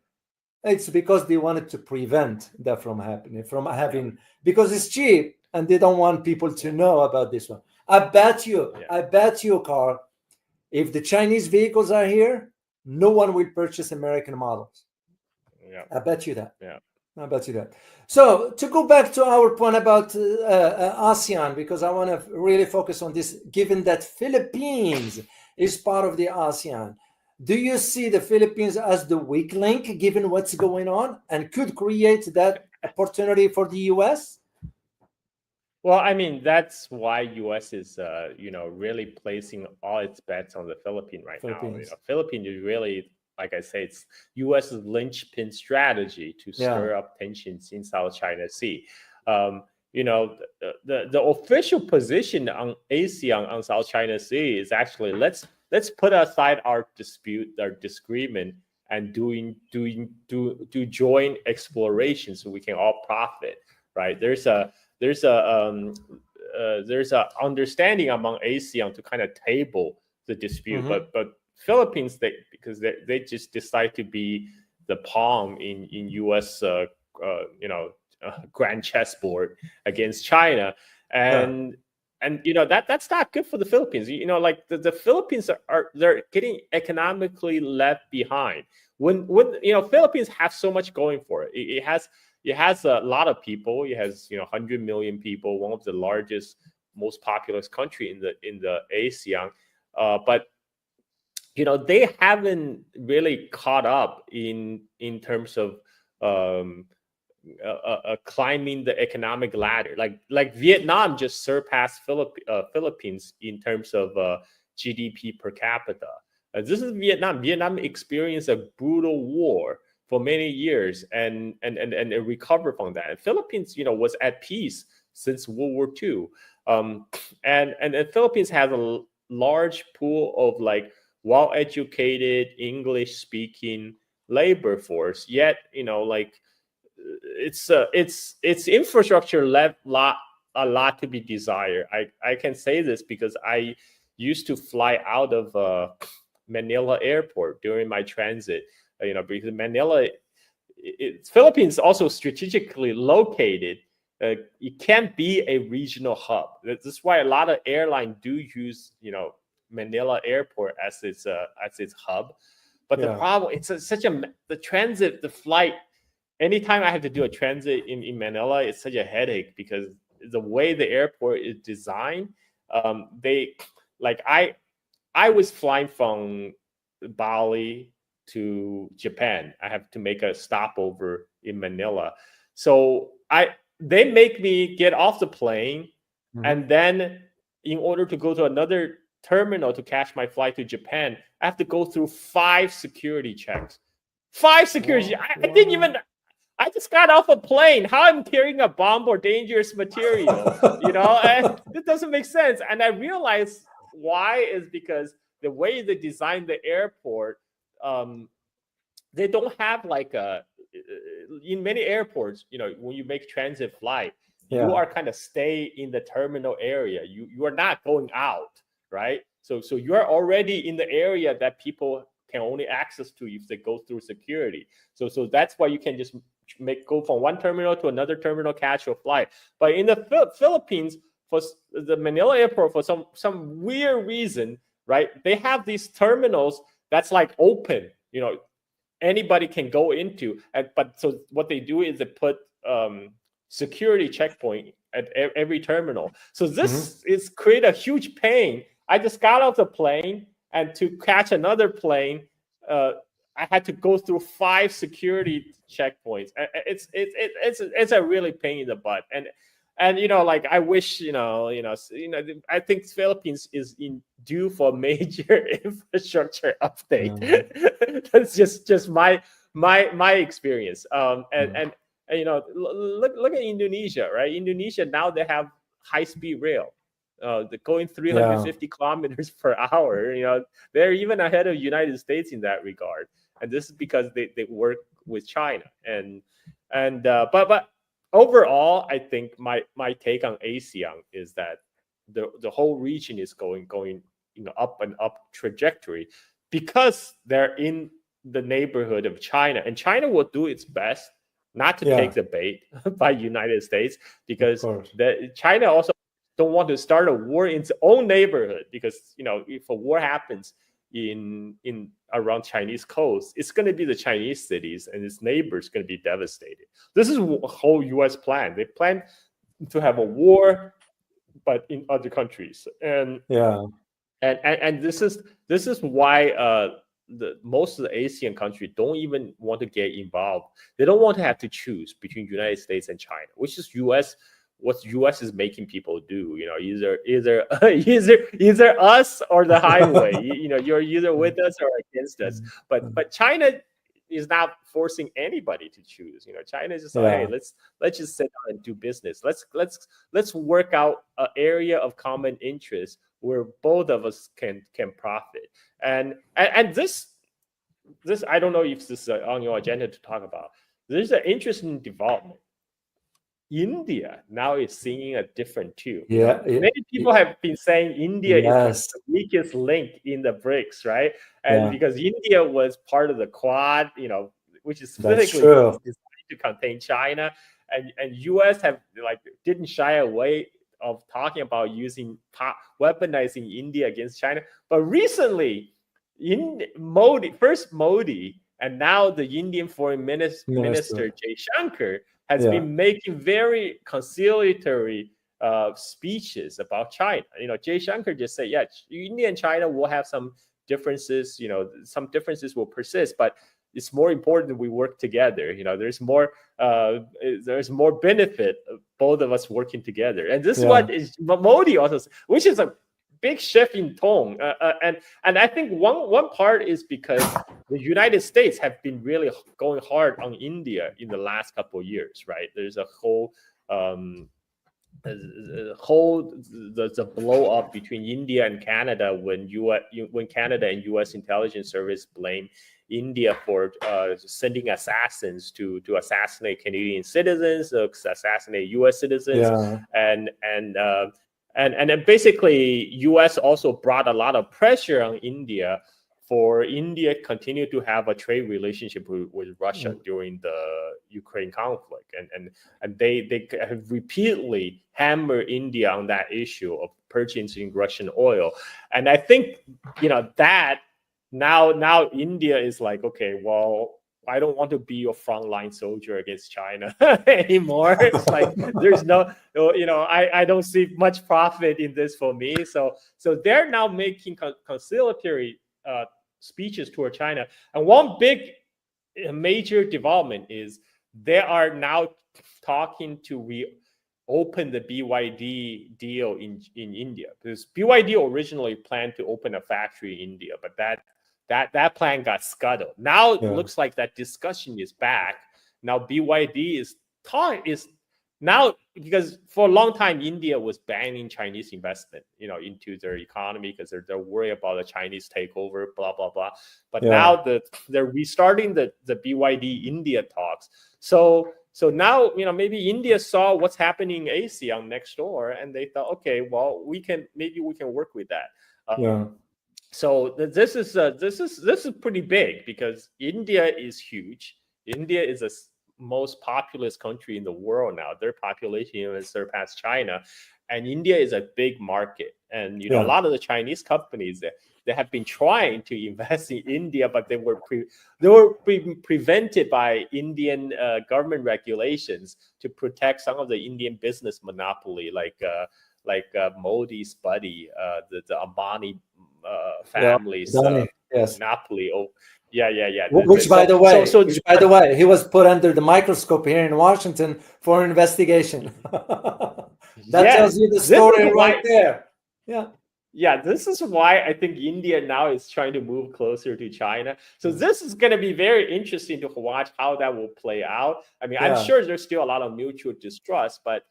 It's because they wanted to prevent that from happening, from having, because it's cheap and they don't want people to know about this one. I bet you, Carl, if the Chinese vehicles are here, no one will purchase American models. Yeah. I bet you that. Yeah. I bet you that. So to go back to our point about ASEAN, because I want to really focus on this, given that Philippines is part of the ASEAN. Do you see the Philippines as the weak link, given what's going on, and could create that opportunity for the US? Well, I mean, that's why U.S. is, really placing all its bets on the Philippines right now. Philippines. Philippines is really, like I say, it's U.S.'s linchpin strategy to stir up tensions in South China Sea. The official position on ASEAN on South China Sea is actually let's put aside our dispute, our disagreement, and do joint exploration so we can all profit. Right? There's a understanding among ASEAN to kind of table the dispute, but Philippines, they just decide to be the pawn in U.S. grand chessboard against China, and that's not good for the Philippines. Like the Philippines they're getting economically left behind. When Philippines have so much going for it. It has a lot of people. It has 100 million people, one of the largest, most populous country in the ASEAN. But they haven't really caught up in terms of climbing the economic ladder. Like Vietnam just surpassed Philippines in terms of GDP per capita. This is Vietnam. Vietnam experienced a brutal war for many years and recovered from that. And Philippines, was at peace since World War II. And the Philippines has a large pool of like well-educated English-speaking labor force. Yet, its infrastructure left a lot to be desired. I can say this because I used to fly out of Manila Airport during my transit. Because Manila, Philippines also strategically located. It can't be a regional hub. That's why a lot of airlines do use, Manila Airport as its hub. But the problem, the flight. Anytime I have to do a transit in Manila, it's such a headache because the way the airport is designed, I was flying from Bali to Japan. I have to make a stopover in Manila. So they make me get off the plane, and then in order to go to another terminal to catch my flight to Japan, I have to go through 5 security checks. 5 security. I didn't even. I just got off a plane. How I'm carrying a bomb or dangerous material, and it doesn't make sense. And I realized why is because the way they designed the airport, they don't have like in many airports, when you make transit flight, you are kind of stay in the terminal area. You are not going out, right? So you are already in the area that people can only access to if they go through security. So that's why you can just go from one terminal to another terminal, catch your flight. But in the Philippines, for the Manila airport, for some weird reason, right, they have these terminals that's like open, anybody can go into. But so what they do is they put security checkpoint at every terminal. So this is create a huge pain. I just got off the plane, and to catch another plane, I had to go through 5 security checkpoints. It's a really pain in the butt. And like I wish I think Philippines is in due for major infrastructure update. That's just my experience. And look at Indonesia, right? Indonesia now they have high speed rail. They're going 350 kilometers per hour. They're even ahead of the United States in that regard. And this is because they work with China. But overall, I think my take on ASEAN is that the whole region is going up and up trajectory because they're in the neighborhood of China, and China will do its best not to take the bait by United States, because China also don't want to start a war in its own neighborhood, because if a war happens in around Chinese coast, it's going to be the Chinese cities and its neighbors going to be devastated. This is a whole U.S. plan. They plan to have a war, but in other countries, and this is why most of the ASEAN countries don't even want to get involved. They don't want to have to choose between United States and China, which is what U.S. is making people do. Either us or the highway. You're either with us or against us. But China is not forcing anybody to choose. China is just like, hey, let's just sit down and do business. Let's work out an area of common interest where both of us can profit. And this I don't know if this is on your agenda to talk about. There's an interesting development. India now is singing a different tune. Many people have been saying India is the weakest link in the BRICS, right? And because India was part of the Quad, which is physically designed to contain China, and US have didn't shy away of talking about weaponizing India against China. But recently, Modi, and now the Indian Foreign Minister Jaishankar has been making very conciliatory speeches about China. Jaishankar just said, India and China will have some differences. Some differences will persist, but it's more important that we work together. There's more benefit of both of us working together. And this is what is Modi also, which is a big shift in tone. And I think one part is because the United States have been really going hard on India in the last couple of years, right? There's a whole the blow up between India and Canada when Canada and U.S. intelligence service blame India for sending assassins to assassinate Canadian citizens, assassinate U.S. citizens, and then basically U.S. also brought a lot of pressure on India for India continue to have a trade relationship with Russia during the Ukraine conflict, and they have repeatedly hammered India on that issue of purchasing Russian oil. And I think that now India is like, okay, well, I don't want to be your frontline soldier against China anymore. It's like there's no, I don't see much profit in this for me. So they're now making conciliatory speeches toward China. And one big major development is they are now talking to reopen the BYD deal in India, because BYD originally planned to open a factory in India, but that plan got scuttled. Now it looks like that discussion is back. Now BYD is now, because for a long time India was banning Chinese investment, into their economy because they're worried about the Chinese takeover, blah blah blah. But now they're restarting the BYD India talks. So now maybe India saw what's happening in ASEAN next door, and they thought, okay, well we can work with that. So this is pretty big, because India is huge. India is the most populous country in the world now. Their population even surpassed China, and India is a big market. And a lot of the Chinese companies they have been trying to invest in India, but they were prevented by Indian government regulations to protect some of the Indian business monopoly, like Modi's buddy, the Ambani family's monopoly Yeah, yeah, yeah. Which, by the So, way, so he was put under the microscope here in Washington for investigation. That yeah, tells you the this is story right why. there. Yeah. Yeah, this is why I think India now is trying to move closer to China. So Yeah. this is going to be very interesting to watch how that will play out. I mean, I'm Yeah. sure there's still a lot of mutual distrust, but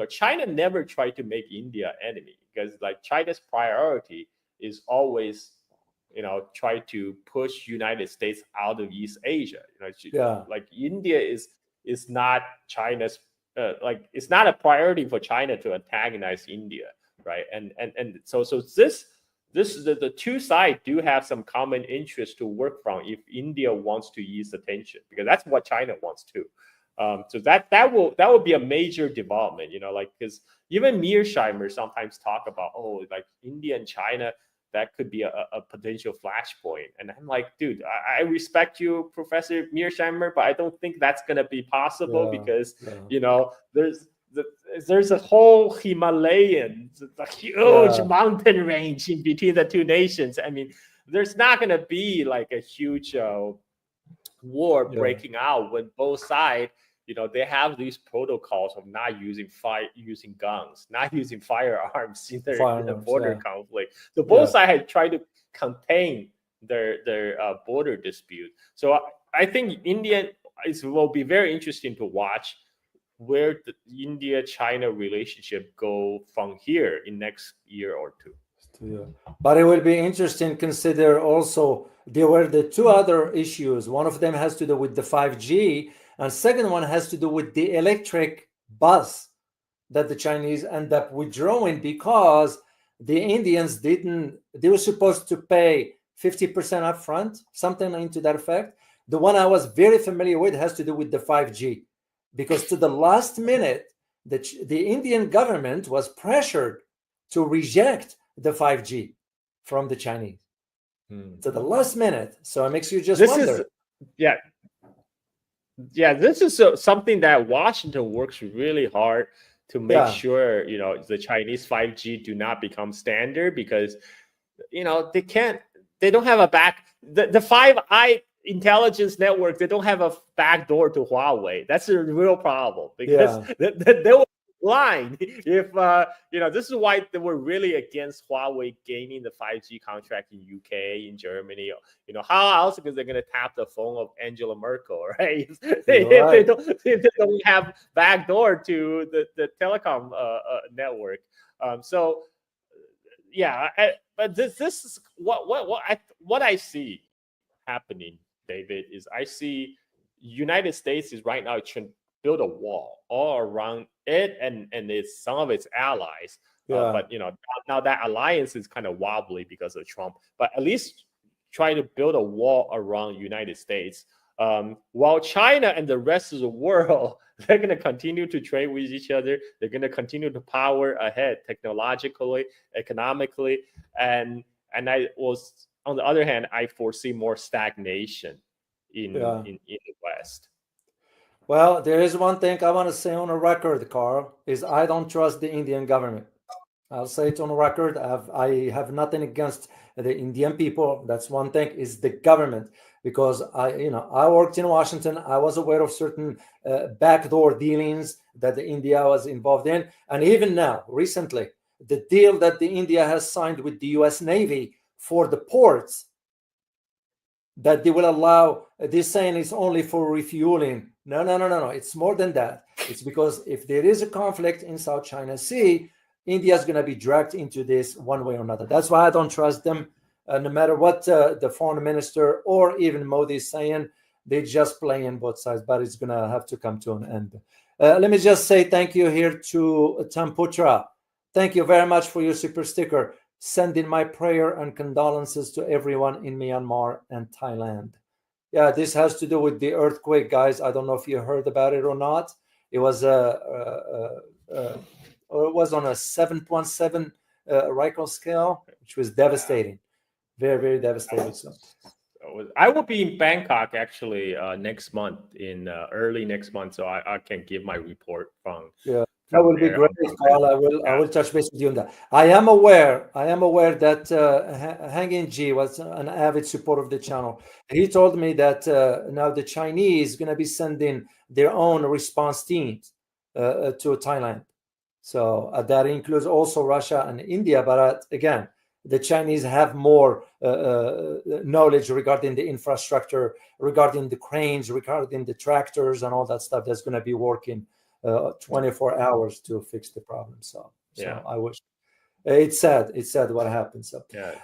China never tried to make India enemy because like China's priority is always, try to push United States out of East Asia. Yeah. Like India is not China's like it's not a priority for China to antagonize India, right? And so this is the two sides do have some common interest to work from if India wants to ease the tension, because that's what China wants too. So that will be a major development, like because even Mearsheimer sometimes talk about, oh, like India and China, that could be a potential flashpoint. And I'm like, dude, I respect you, Professor Mearsheimer, but I don't think that's gonna be possible Yeah. because Yeah. there's the, there's a whole Himalayan, a huge Yeah. mountain range in between the two nations. I mean, there's not going to be like a huge war Yeah. breaking out when both sides, they have these protocols of not using guns, not using firearms in the Firearms. border Yeah. conflict. So both Yeah. sides have tried to contain their border dispute. So I think India will be very interesting to watch where the India-China relationship go from here in next year or two. Yeah. But it will be interesting. Consider also there were the two other issues. One of them has to do with the 5G, and second one has to do with the electric bus that the Chinese end up withdrawing because the Indians didn't. They were supposed to pay 50% upfront, something into that effect. The one I was very familiar with has to do with the 5G, because to the last minute, the Indian government was pressured to reject the 5G from the Chinese to the last minute. So it makes you just This is wonder. yeah, yeah. This is something that Washington works really hard to make Yeah, sure the Chinese 5G do not become standard, because they don't have a the Five Eye intelligence network, they don't have a back door to Huawei. That's a real problem because yeah, they were blind. If this is why they were really against Huawei gaining the 5G contract in UK, in Germany. How else because they're going to tap the phone of Angela Merkel, right? you're right. If they don't have back door to the telecom network. So yeah, but this is what I see happening, David, is I see United States is right now trying to build a wall all around it and it's some of its allies. Yeah, But now that alliance is kind of wobbly because of Trump. But at least try to build a wall around United States. While China and the rest of the world, they're going to continue to trade with each other. They're going to continue to power ahead technologically, economically, and I was on the other hand, I foresee more stagnation in yeah. in the West. Well, there is one thing I want to say on a record, Carl, is I don't trust the Indian government. I'll say it on record. I have nothing against the Indian people. That's one thing. Is the government, because I worked in Washington. I was aware of certain backdoor dealings that the India was involved in, and even now, recently, the deal that the India has signed with the U.S. Navy for the ports, that they will allow. This saying is only for refueling. No, no, no, no, no. It's more than that. It's because if there is a conflict in South China Sea, India is going to be dragged into this one way or another. That's why I don't trust them. No matter what the foreign minister or even Modi is saying, they just play in both sides. But it's going to have to come to an end. Let me just say thank you here to Tamputra. Thank you very much for your super sticker. Sending my prayer and condolences to everyone in Myanmar and Thailand. Yeah, this has to do with the earthquake, guys. I don't know if you heard about it or not. It was it was on a 7.7 Richter scale, which was devastating, very, very devastating. So I will be in Bangkok actually next month, in early next month, so I can give my report from yeah, That down will be there. great, Carl. I will touch base with you on that. I am aware that Hanging G was an avid supporter of the channel. He told me that now the Chinese going to be sending their own response teams to Thailand. So that includes also Russia and India. But again, the Chinese have more knowledge regarding the infrastructure, regarding the cranes, regarding the tractors and all that stuff that's going to be working 24 hours to fix the problem. So I wish. It's sad. It's sad what happened. So the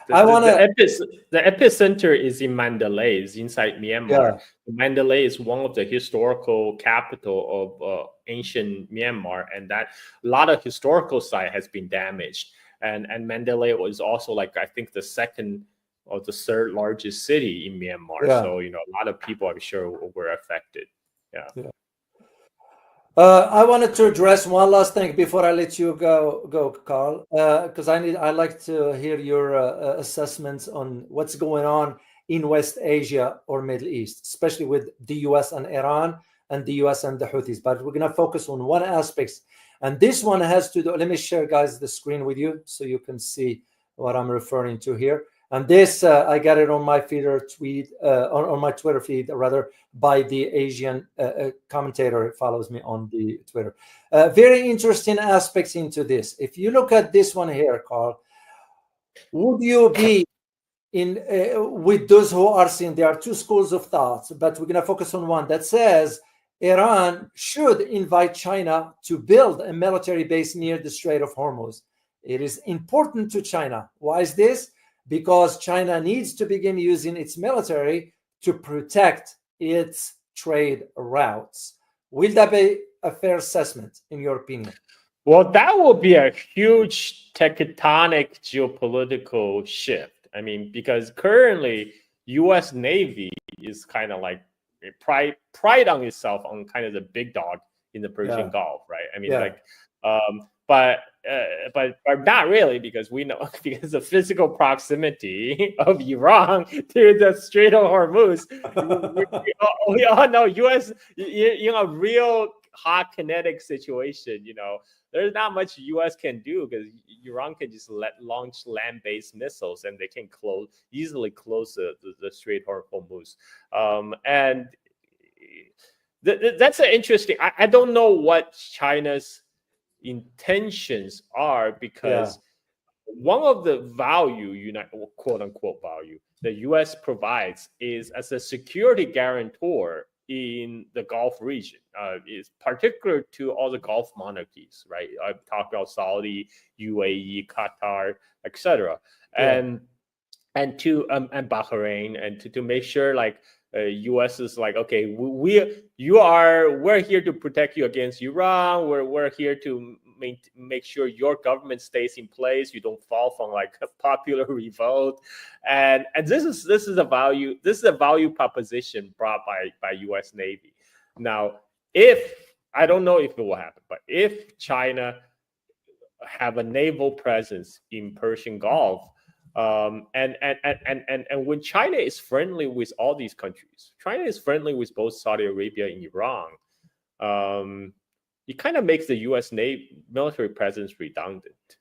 epicenter is in Mandalay, is inside Myanmar. Yeah. Mandalay is one of the historical capital of ancient Myanmar, and that a lot of historical site has been damaged. And Mandalay was also, like, I think the second or the third largest city in Myanmar. Yeah. So a lot of people, I'm sure, were affected. Yeah. I wanted to address one last thing before I let you go, Carl, because I like to hear your assessments on what's going on in West Asia or Middle East, especially with the US and Iran and the US and the Houthis. But we're going to focus on one aspect, and this one has to do. Let me share, guys, the screen with you so you can see what I'm referring to here. And this, I got it on my tweet, on my Twitter feed, rather, by the Asian commentator who follows me on the Twitter. Very interesting aspects into this. If you look at this one here, Carl, would you be in with those who are saying there are two schools of thought, but we're going to focus on one that says Iran should invite China to build a military base near the Strait of Hormuz. It is important to China. Why is this? Because China needs to begin using its military to protect its trade routes. Will that be a fair assessment, in your opinion? Well, that will be a huge tectonic geopolitical shift. I mean, because currently U.S. Navy is kind of like pride on itself on kind of the big dog in the Persian Gulf, right? I mean, but not really, because we know, because of physical proximity of Iran to the Strait of Hormuz, we all know U.S. real hot kinetic situation. There's not much U.S. can do, because Iran can just launch land-based missiles, and they can easily close the Strait of Hormuz. And that's an interesting. I don't know what China's intentions are, because one of the value, quote unquote value, the U.S. provides is as a security guarantor in the Gulf region, is particular to all the Gulf monarchies, right? I'm talking about Saudi, UAE, Qatar, etc., and Bahrain, and to make sure, like, U.S. is like, okay, we're here to protect you against Iran. We're here to make sure your government stays in place. You don't fall from like a popular revolt, and this is a value proposition brought by U.S. Navy. Now, I don't know if it will happen, but if China have a naval presence in Persian Gulf. And when China is friendly with all these countries, China is friendly with both Saudi Arabia and Iran. It kind of makes the U.S. military presence redundant,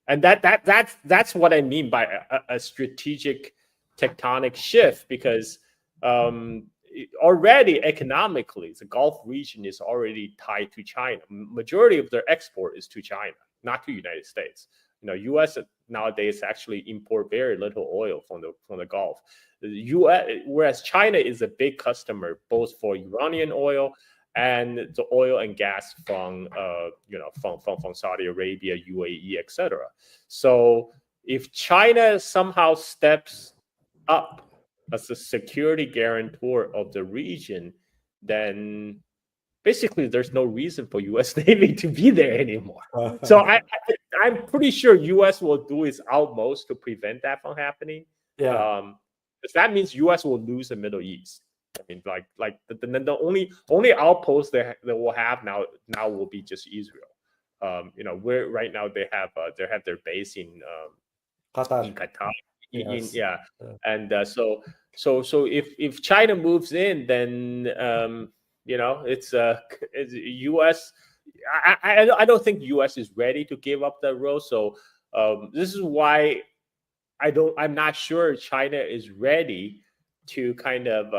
and that's what I mean by a strategic tectonic shift, because already economically, the Gulf region is already tied to China. Majority of their export is to China, not to United States. U.S. nowadays actually import very little oil from the Gulf. The U.S., whereas China is a big customer both for Iranian oil and the oil and gas from Saudi Arabia, UAE, etc. So if China somehow steps up as a security guarantor of the region, then basically there's no reason for U.S. Navy to be there anymore. So I'm pretty sure U.S. will do its utmost to prevent that from happening. Because that means U.S. will lose the Middle East. I mean, the only outpost they will have now will be just Israel. Where right now they have their base in Qatar. In Qatar. And so if China moves in, then it's U.S. I don't think U.S. is ready to give up that role. So this is why I'm not sure China is ready to kind of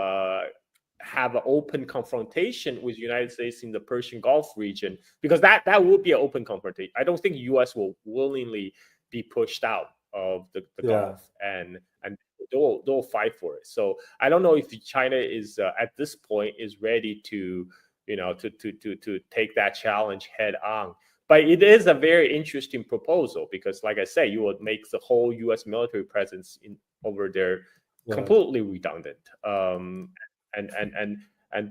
have an open confrontation with the United States in the Persian Gulf region, because that would be an open confrontation. I don't think U.S. will willingly be pushed out of the Gulf, and they'll fight for it. So I don't know if China is at this point is ready to to take that challenge head on. But it is a very interesting proposal because, like I say, you would make the whole U.S. military presence over there completely redundant. And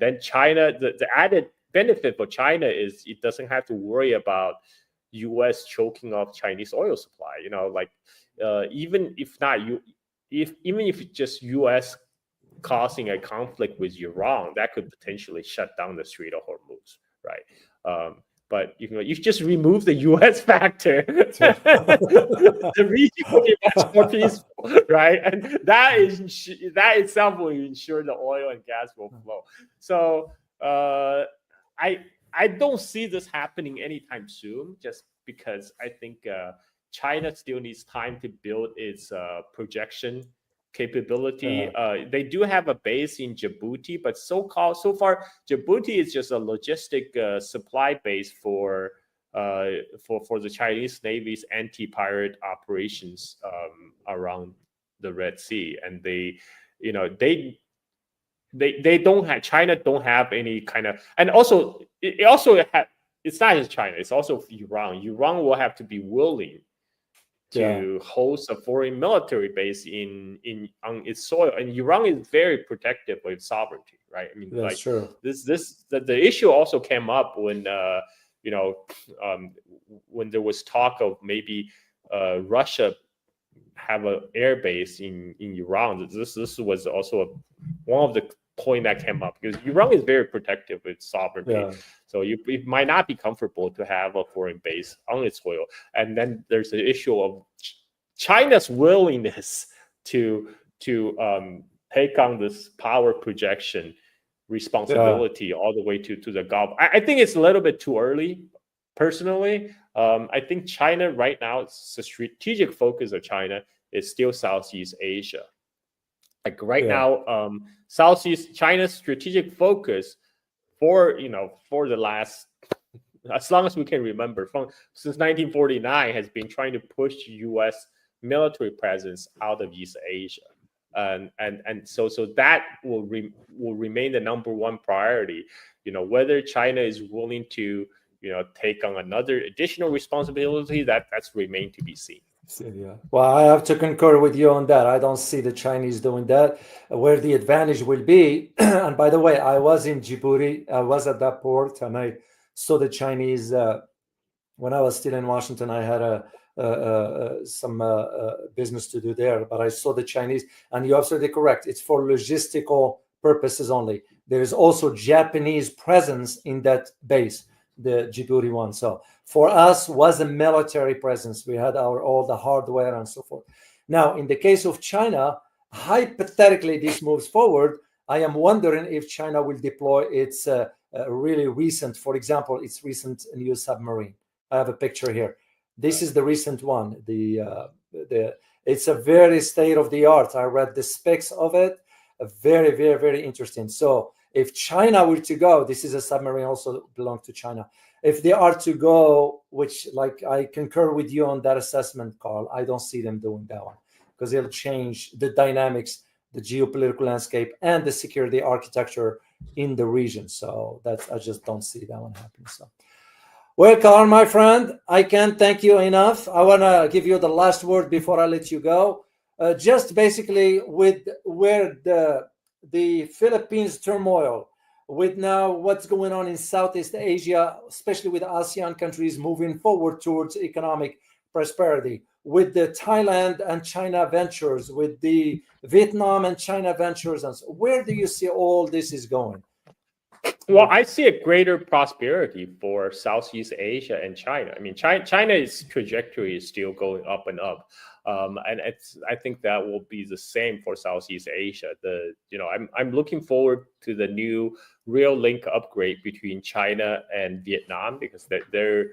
then China, the added benefit for China is it doesn't have to worry about U.S. choking off Chinese oil supply. Even if not even if it's just U.S. causing a conflict with Iran, that could potentially shut down the Strait of Hormuz, right? But you just remove the U.S. factor, the region will be much more peaceful, right? And that itself will ensure the oil and gas will flow. So I don't see this happening anytime soon, just because I think China still needs time to build its projection capability. They do have a base in Djibouti, but so far Djibouti is just a logistic supply base for the Chinese Navy's anti-pirate operations around the Red Sea, and they don't have, China don't have any kind of, and also it's not just China, it's also Iran. Iran will have to be willing to host a foreign military base on its soil, and Iran is very protective of its sovereignty, right? I mean, that's true. The issue also came up when when there was talk of maybe Russia have an air base in Iran. This was also one of the point that came up, because Iran is very protective of its sovereignty. So it might not be comfortable to have a foreign base on its soil. And then there's the issue of China's willingness to take on this power projection responsibility all the way to the Gulf. I think it's a little bit too early, personally. I think China right now, the strategic focus of China is still Southeast Asia. Like right now, Southeast China's strategic focus for the last, as long as we can remember, since 1949, has been trying to push U.S. military presence out of East Asia, and so that will remain the number one priority. Whether China is willing to take on another additional responsibility, that's remained to be seen. Yeah. Well, I have to concur with you on that. I don't see the Chinese doing that. Where the advantage will be, and by the way, I was in Djibouti. I was at that port, and I saw the Chinese when I was still in Washington. I had some business to do there, but I saw the Chinese, and you're absolutely correct. It's for logistical purposes only. There is also Japanese presence in that base, the Djibouti one. So for us was a military presence. We had all the hardware and so forth. Now, in the case of China, hypothetically, this moves forward. I am wondering if China will deploy its really recent, for example, its recent new submarine. I have a picture here. This is the recent one. It's a very state of the art. I read the specs of it. Very, very, very interesting. So if China were to go, this is a submarine also belongs to China. If they are to go, which like I concur with you on that assessment, Carl, I don't see them doing that one because it'll change the dynamics, the geopolitical landscape, and the security architecture in the region. So I just don't see that one happening. So, well, Carl, my friend, I can't thank you enough. I want to give you the last word before I let you go. Just basically with where the Philippines turmoil, with now what's going on in Southeast Asia, especially with ASEAN countries moving forward towards economic prosperity, with the Thailand and China ventures, with the Vietnam and China ventures, and so where do you see all this is going? Well, I see a greater prosperity for Southeast Asia and China. I mean, China's trajectory is still going up and up, and I think that will be the same for Southeast Asia. I'm looking forward to the new rail link upgrade between China and Vietnam, because their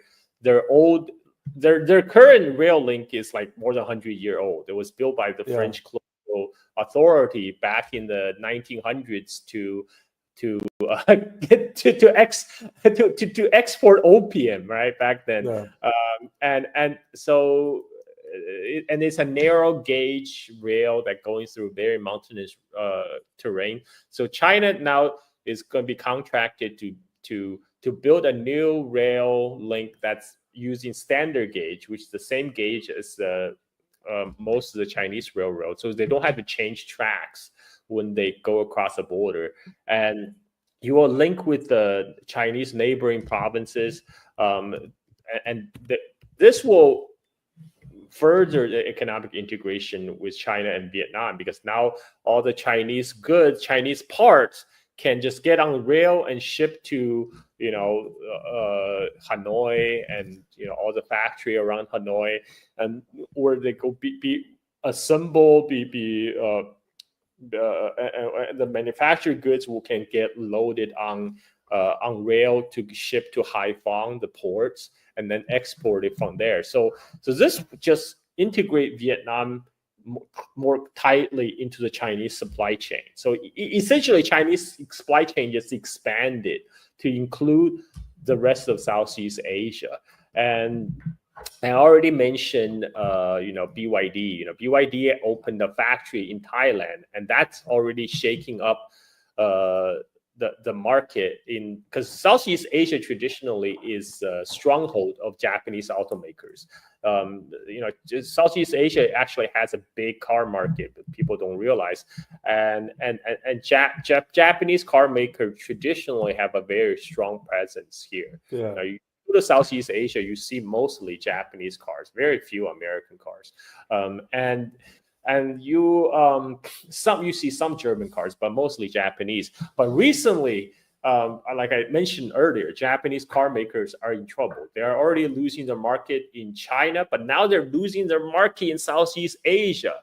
old their current rail link is like more than 100-year old. It was built by the French colonial authority back in the 1900s to get to export opium, right, back then. And so and it's a narrow gauge rail that going through very mountainous terrain. So China now is going to be contracted to build a new rail link that's using standard gauge, which is the same gauge as most of the Chinese railroads, so they don't have to change tracks when they go across the border. And you will link with the Chinese neighboring provinces, this will further the economic integration with China and Vietnam, because now all the Chinese goods, Chinese parts, can just get on the rail and ship to Hanoi and all the factory around Hanoi, and where they go be assembled, the manufactured goods can get loaded on rail to ship to Haiphong, the ports, and then export it from there. So this just integrate Vietnam more tightly into the Chinese supply chain. So essentially, Chinese supply chain just expanded to include the rest of Southeast Asia. And I already mentioned, BYD. BYD opened a factory in Thailand, and that's already shaking up the market, because Southeast Asia traditionally is a stronghold of Japanese automakers. Southeast Asia actually has a big car market, but people don't realize. And Japanese car makers traditionally have a very strong presence here. You go to Southeast Asia, you see mostly Japanese cars, very few American cars, and you see some German cars, but mostly Japanese. But recently, like I mentioned earlier, Japanese car makers are in trouble. They are already losing their market in China, but now they're losing their market in Southeast Asia,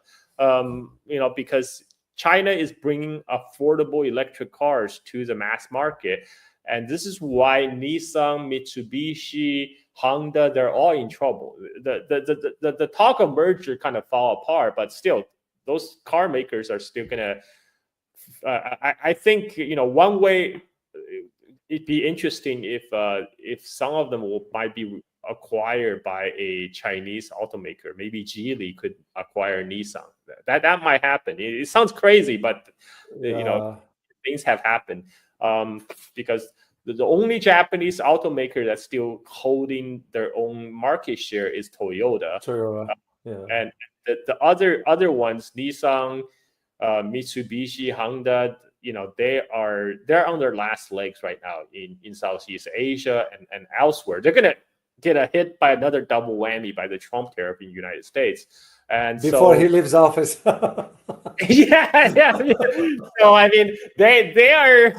because China is bringing affordable electric cars to the mass market. And this is why Nissan, Mitsubishi, Honda, they're all in trouble. The talk of merger kind of fall apart, but still, those car makers are still gonna. I think one way it'd be interesting if some of them might be acquired by a Chinese automaker. Maybe Geely could acquire Nissan. That might happen. It sounds crazy, but things have happened. Because the only Japanese automaker that's still holding their own market share is Toyota. And the other ones, Nissan, Mitsubishi, Honda, they're on their last legs right now in Southeast Asia and elsewhere. They're gonna get a hit by another double whammy by the Trump tariff in the United States. And before he leaves office. yeah. So I mean, they are.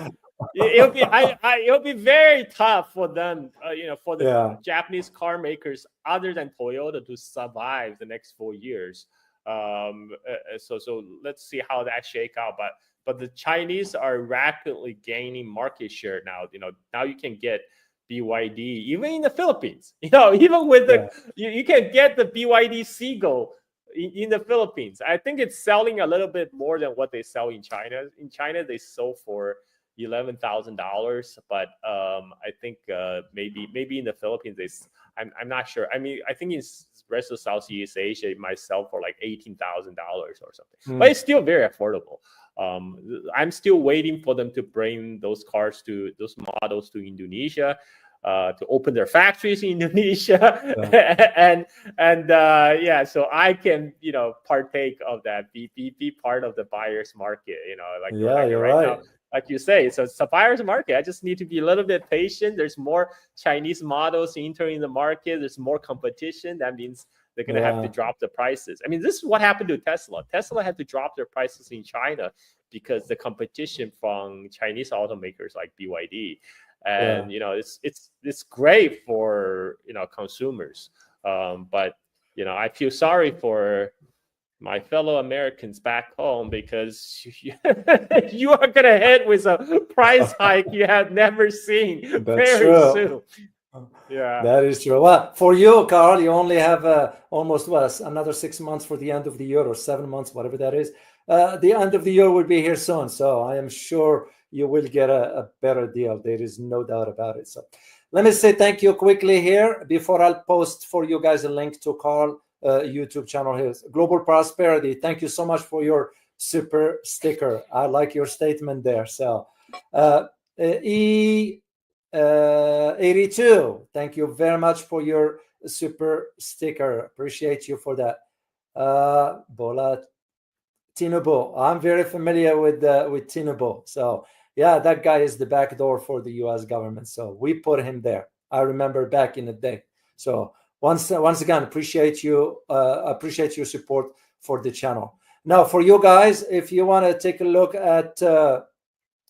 It'll be very tough for them, for the Japanese car makers, other than Toyota, to survive the next 4 years. So let's see how that shake out. But the Chinese are rapidly gaining market share now. Now you can get BYD even in the Philippines. Even with you can get the BYD Seagull in the Philippines. I think it's selling a little bit more than what they sell in China. In China, they sold for $11,000, but I think maybe in the Philippines I'm not sure. I mean, I think in rest of Southeast Asia it might sell for like $18,000 or something, but it's still very affordable. I'm still waiting for them to bring those models to Indonesia, to open their factories in Indonesia, so I can partake of that, be part of the buyer's market. You're right. Now, like you say, so it's a buyer's market. I just need to be a little bit patient. There's more Chinese models entering the market. There's more competition. That means they're going to have to Yeah. drop the prices. I mean, this is what happened to Tesla. Tesla had to drop their prices in China because the competition from Chinese automakers like BYD. And it's great for consumers, but I feel sorry for my fellow Americans back home because you are gonna hit with a price hike you have never seen That's very true. soon. Yeah, That is true. Well, for you, Carl, you only have almost another 6 months for the end of the year, or 7 months, whatever that is. The end of the year will be here soon, so I am sure you will get a better deal. There is no doubt about it. So let me say thank you quickly here before I'll post for you guys a link to Carl YouTube channel here. Global Prosperity. Thank you so much for your super sticker. I like your statement there. So E82, thank you very much for your super sticker. Appreciate you for that. Bola Tinubu. I'm very familiar with Tinubu. So yeah, that guy is the backdoor for the U.S. government. So we put him there. I remember back in the day. So once again, appreciate your support for the channel. Now, for you guys, if you want to take a look at,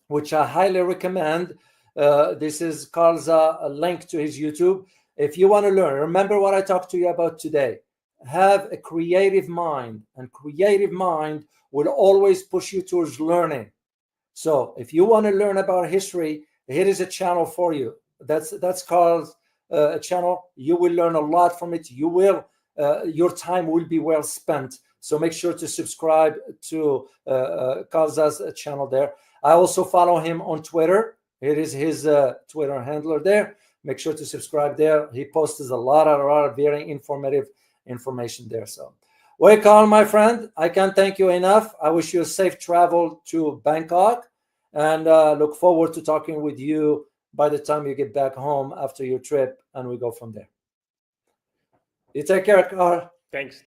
which I highly recommend, this is Carl's link to his YouTube. If you want to learn, remember what I talked to you about today. Have a creative mind, and creative mind will always push you towards learning. So if you want to learn about history, here is a channel for you. That's Carl's channel. You will learn a lot from it. You will, your time will be well spent. So make sure to subscribe to Carl's channel there. I also follow him on Twitter. Here is his Twitter handler there. Make sure to subscribe there. He posts a lot of very informative information there. So, well, Carl, my friend, I can't thank you enough. I wish you a safe travel to Bangkok, and look forward to talking with you by the time you get back home after your trip, and we go from there. You take care, Carl. thanks.